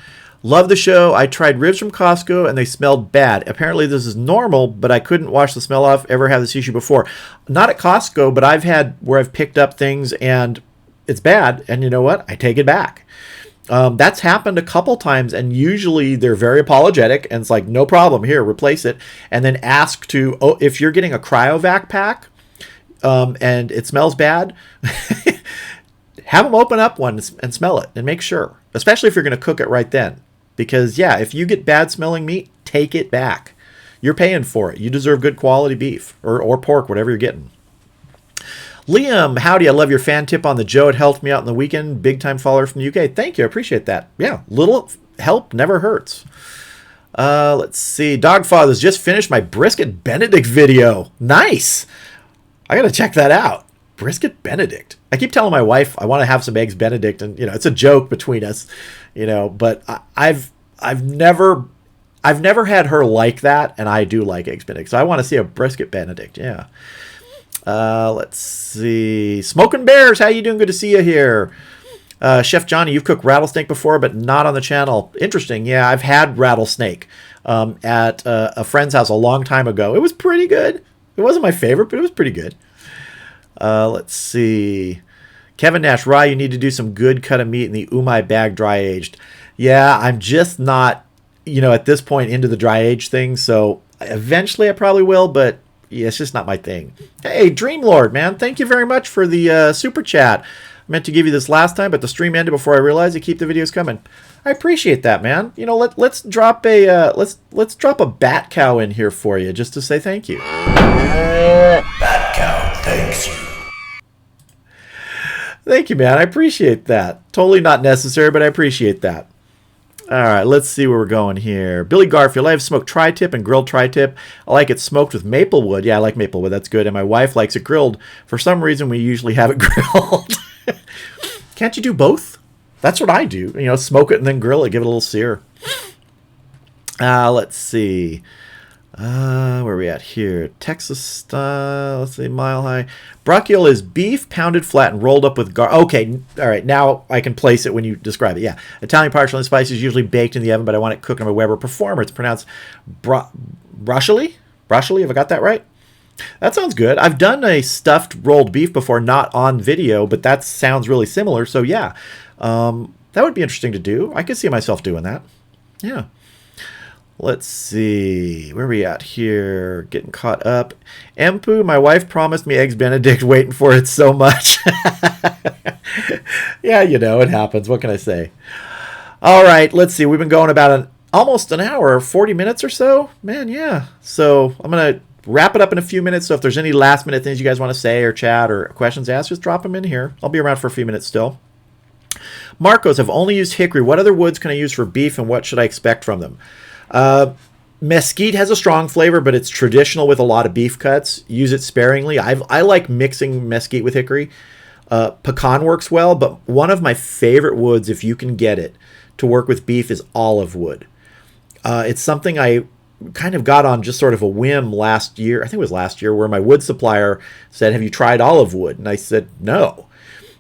Speaker 1: Love the show. I tried ribs from Costco and they smelled bad. Apparently this is normal, but I couldn't wash the smell off. Ever had this issue before? Not at Costco, but I've had where I've picked up things and it's bad. And you know what? I take it back. That's happened a couple times, and usually they're very apologetic and it's like, no problem, here, replace it. And then ask to, if you're getting a cryovac pack and it smells bad, have them open up one and smell it and make sure, especially if you're going to cook it right then. Because, yeah, if you get bad smelling meat, take it back. You're paying for it. You deserve good quality beef or pork, whatever you're getting. Liam, howdy. I love your fan tip on the Joe. It helped me out in the weekend. Big time follower from the UK. Thank you. I appreciate that. Yeah, little help never hurts. Let's see. Dogfather's just finished my brisket Benedict video. Nice. I got to check that out. Brisket Benedict. I keep telling my wife I want to have some eggs Benedict, and it's a joke between us, but I've never had her like that, and I do like eggs Benedict. So I want to see a brisket Benedict. Yeah. Let's see. Smoking Bears, how you doing? Good to see you here. Chef Johnny, you've cooked rattlesnake before, but not on the channel. Interesting. Yeah, I've had rattlesnake at a friend's house a long time ago. It was pretty good. It wasn't my favorite, but it was pretty good. Let's see. Kevin Nash, Rye, you need to do some good cut of meat in the umai bag dry aged. Yeah, I'm just not, at this point into the dry age thing. So eventually I probably will, but yeah, it's just not my thing. Hey, Dreamlord, man, thank you very much for the super chat. I meant to give you this last time, but the stream ended before I realized you keep the videos coming. I appreciate that, man. Let's drop a let's drop a bat cow in here for you just to say thank you. Bat cow thanks you. Thank you, man. I appreciate that. Totally not necessary, but I appreciate that. All right, let's see where we're going here. Billy Garfield, I have smoked tri-tip and grilled tri-tip. I like it smoked with maple wood. Yeah, I like maple wood. That's good. And my wife likes it grilled. For some reason, we usually have it grilled. Can't you do both? That's what I do. Smoke it and then grill it. Give it a little sear. Let's see. Where are we at here? Texas style. Let's see, Mile High. Brocchiole is beef pounded flat and rolled up with Okay, all right. Now I can place it when you describe it. Yeah, Italian parsley and spices is usually baked in the oven, but I want it cooked on a Weber Performer. It's pronounced broccioli. Broccioli. Have I got that right? That sounds good. I've done a stuffed rolled beef before, not on video, but that sounds really similar. So yeah, that would be interesting to do. I could see myself doing that. Yeah. Let's see. Where are we at here? Getting caught up. Empu, my wife promised me eggs Benedict, waiting for it so much. Yeah, it happens. What can I say? All right, let's see. We've been going about almost an hour, 40 minutes or so. Man, yeah. So I'm going to wrap it up in a few minutes. So if there's any last minute things you guys want to say or chat or questions asked, just drop them in here. I'll be around for a few minutes still. Marcos, I've only used hickory. What other woods can I use for beef, and what should I expect from them? Mesquite has a strong flavor, but it's traditional with a lot of beef cuts. Use it sparingly. I like mixing mesquite with hickory. Pecan works well, but one of my favorite woods, if you can get it, to work with beef is olive wood. It's something I kind of got on just sort of a whim last year. I think it was last year, where my wood supplier said, "Have you tried olive wood?" And I said, "No."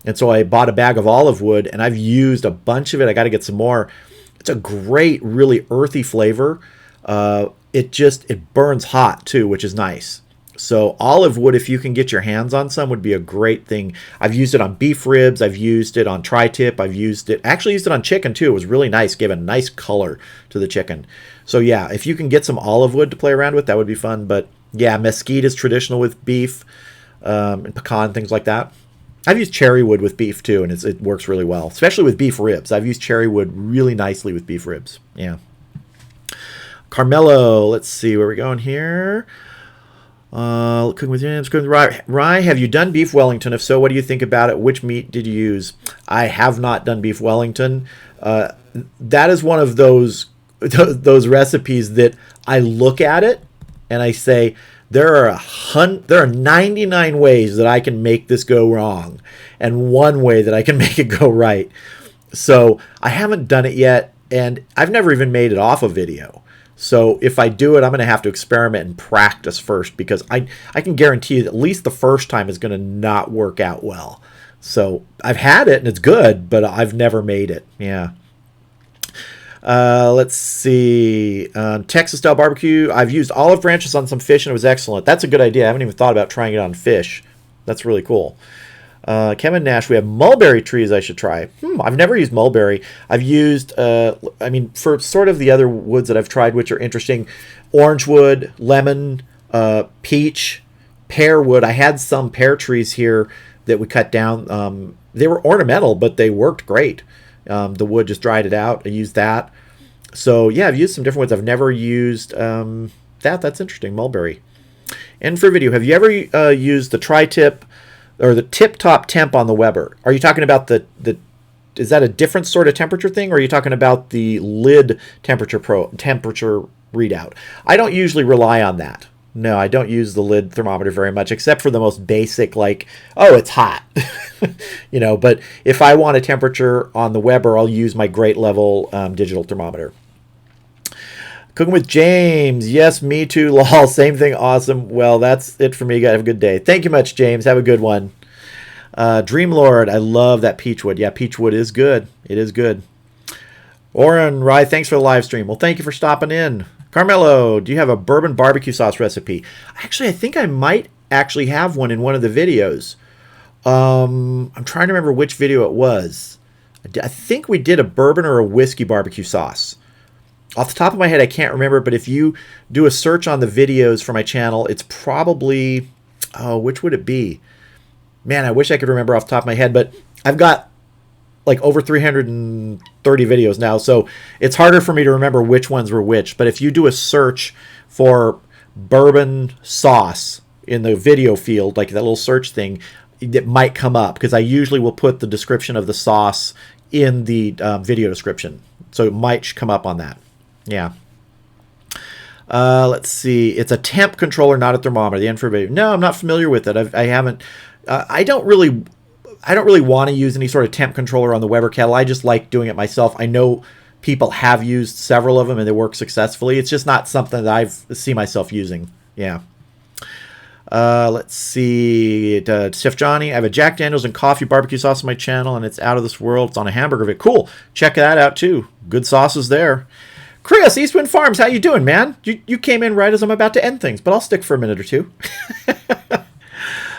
Speaker 1: And so I bought a bag of olive wood, and I've used a bunch of it. I got to get some more. It's a great, really earthy flavor. It burns hot too, which is nice. So olive wood, if you can get your hands on some, would be a great thing. I've used it on beef ribs. I've used it on tri-tip. Actually used it on chicken too. It was really nice, gave a nice color to the chicken. So yeah, if you can get some olive wood to play around with, that would be fun. But yeah, mesquite is traditional with beef, and pecan, things like that. I've used cherry wood with beef too, and it works really well, especially with beef ribs. I've used cherry wood really nicely with beef ribs. Yeah. Carmelo, let's see where we're going here. Cooking with yams, cooking with rye. Have you done beef Wellington? If so, what do you think about it? Which meat did you use? I have not done beef Wellington. That is one of those recipes that I look at it and I say, there are 99 ways that I can make this go wrong, and one way that I can make it go right. So I haven't done it yet, and I've never even made it off a video. So if I do it, I'm going to have to experiment and practice first, because I can guarantee you that at least the first time is going to not work out well. So I've had it and it's good, but I've never made it. Yeah. Let's see. Texas style barbecue. I've used olive branches on some fish and it was excellent. That's a good idea. I haven't even thought about trying it on fish. That's really cool. Kevin Nash, we have mulberry trees I should try. I've never used mulberry. I've used, for sort of the other woods that I've tried, which are interesting, orange wood, lemon, peach, pear wood. I had some pear trees here that we cut down. They were ornamental, but they worked great. The wood just dried it out. I used that. So yeah, I've used some different woods. I've never used that. That's interesting, mulberry. And for video, have you ever used the tri-tip or the tip-top temp on the Weber? Are you talking about is that a different sort of temperature thing, or are you talking about the lid temperature readout? I don't usually rely on that. No, I don't use the lid thermometer very much, except for the most basic, like, oh, it's hot. But if I want a temperature on the Weber, I'll use my Great Level digital thermometer. Cooking with James. Yes, me too. Lol. Same thing. Awesome. Well, that's it for me. You guys have a good day. Thank you much, James. Have a good one. Dreamlord. I love that peachwood. Yeah, peachwood is good. It is good. Oren Rye, thanks for the live stream. Well, thank you for stopping in. Carmelo, do you have a bourbon barbecue sauce recipe? Actually, I think I might actually have one in one of the videos. I'm trying to remember which video it was. I think we did a bourbon or a whiskey barbecue sauce. Off the top of my head, I can't remember, but if you do a search on the videos for my channel, it's probably, which would it be? Man, I wish I could remember off the top of my head, but I've got like over 330 videos now, so it's harder for me to remember which ones were which. But if you do a search for bourbon sauce in the video field, like that little search thing, it might come up, because I usually will put the description of the sauce in the video description, so it might come up on that. Yeah. Let's see. It's a temp controller, not a thermometer. The infrared. No, I'm not familiar with it. I haven't. I don't really want to use any sort of temp controller on the Weber kettle. I just like doing it myself. I know people have used several of them and they work successfully. It's just not something that I see myself using. Yeah. Let's see. Chef Johnny, I have a Jack Daniels and coffee barbecue sauce on my channel, and it's out of this world. It's on a hamburger bit. Cool. Check that out too. Good sauces there. Chris, Eastwind Farms, how you doing, man? You came in right as I'm about to end things, but I'll stick for a minute or two.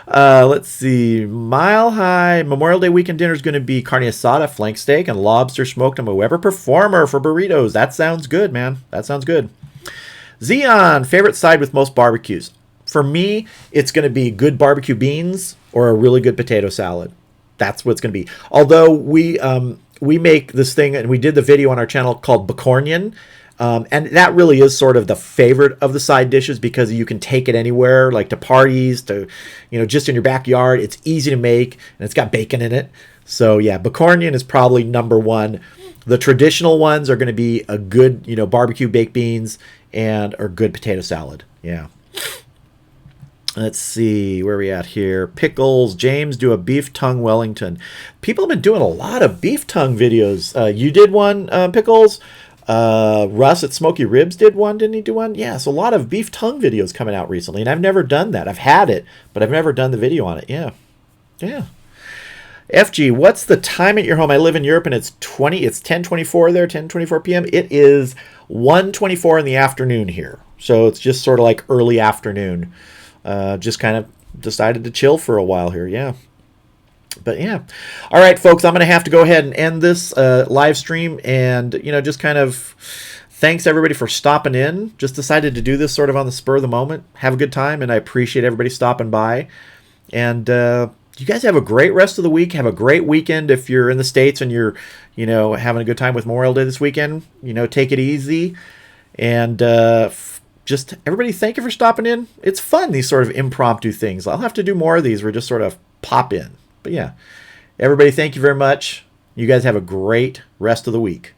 Speaker 1: Let's see. Mile High Memorial Day weekend dinner is going to be carne asada, flank steak, and lobster smoked on my Weber Performer for burritos. That sounds good, man. That sounds good. Xeon, favorite side with most barbecues. For me, it's going to be good barbecue beans or a really good potato salad. That's what it's going to be. Although we make this thing, and we did the video on our channel called Bacornian, and that really is sort of the favorite of the side dishes, because you can take it anywhere, like to parties, to, just in your backyard. It's easy to make, and it's got bacon in it. So yeah, Bacornian is probably number one. The traditional ones are going to be a good, barbecue baked beans and or good potato salad. Yeah. Let's see where we at here. Pickles. James, do a beef tongue Wellington. People have been doing a lot of beef tongue videos. You did one, Pickles. Russ at Smoky Ribs did one. Didn't he do one? Yeah, so a lot of beef tongue videos coming out recently, and I've never done that. I've had it, but I've never done the video on it. Yeah. Yeah. FG, what's the time at your home? I live in Europe, and it's 10:24 there, 10:24 p.m. It is 1:24 in the afternoon here. So it's just sort of like early afternoon. Just kind of decided to chill for a while here. Yeah. But yeah. All right, folks, I'm going to have to go ahead and end this live stream, and, just kind of thanks everybody for stopping in. Just decided to do this sort of on the spur of the moment. Have a good time, and I appreciate everybody stopping by. And you guys have a great rest of the week. Have a great weekend. If you're in the States and you're, having a good time with Memorial Day this weekend, take it easy. And just everybody, thank you for stopping in. It's fun, these sort of impromptu things. I'll have to do more of these where just sort of pop in. But yeah, everybody, thank you very much. You guys have a great rest of the week.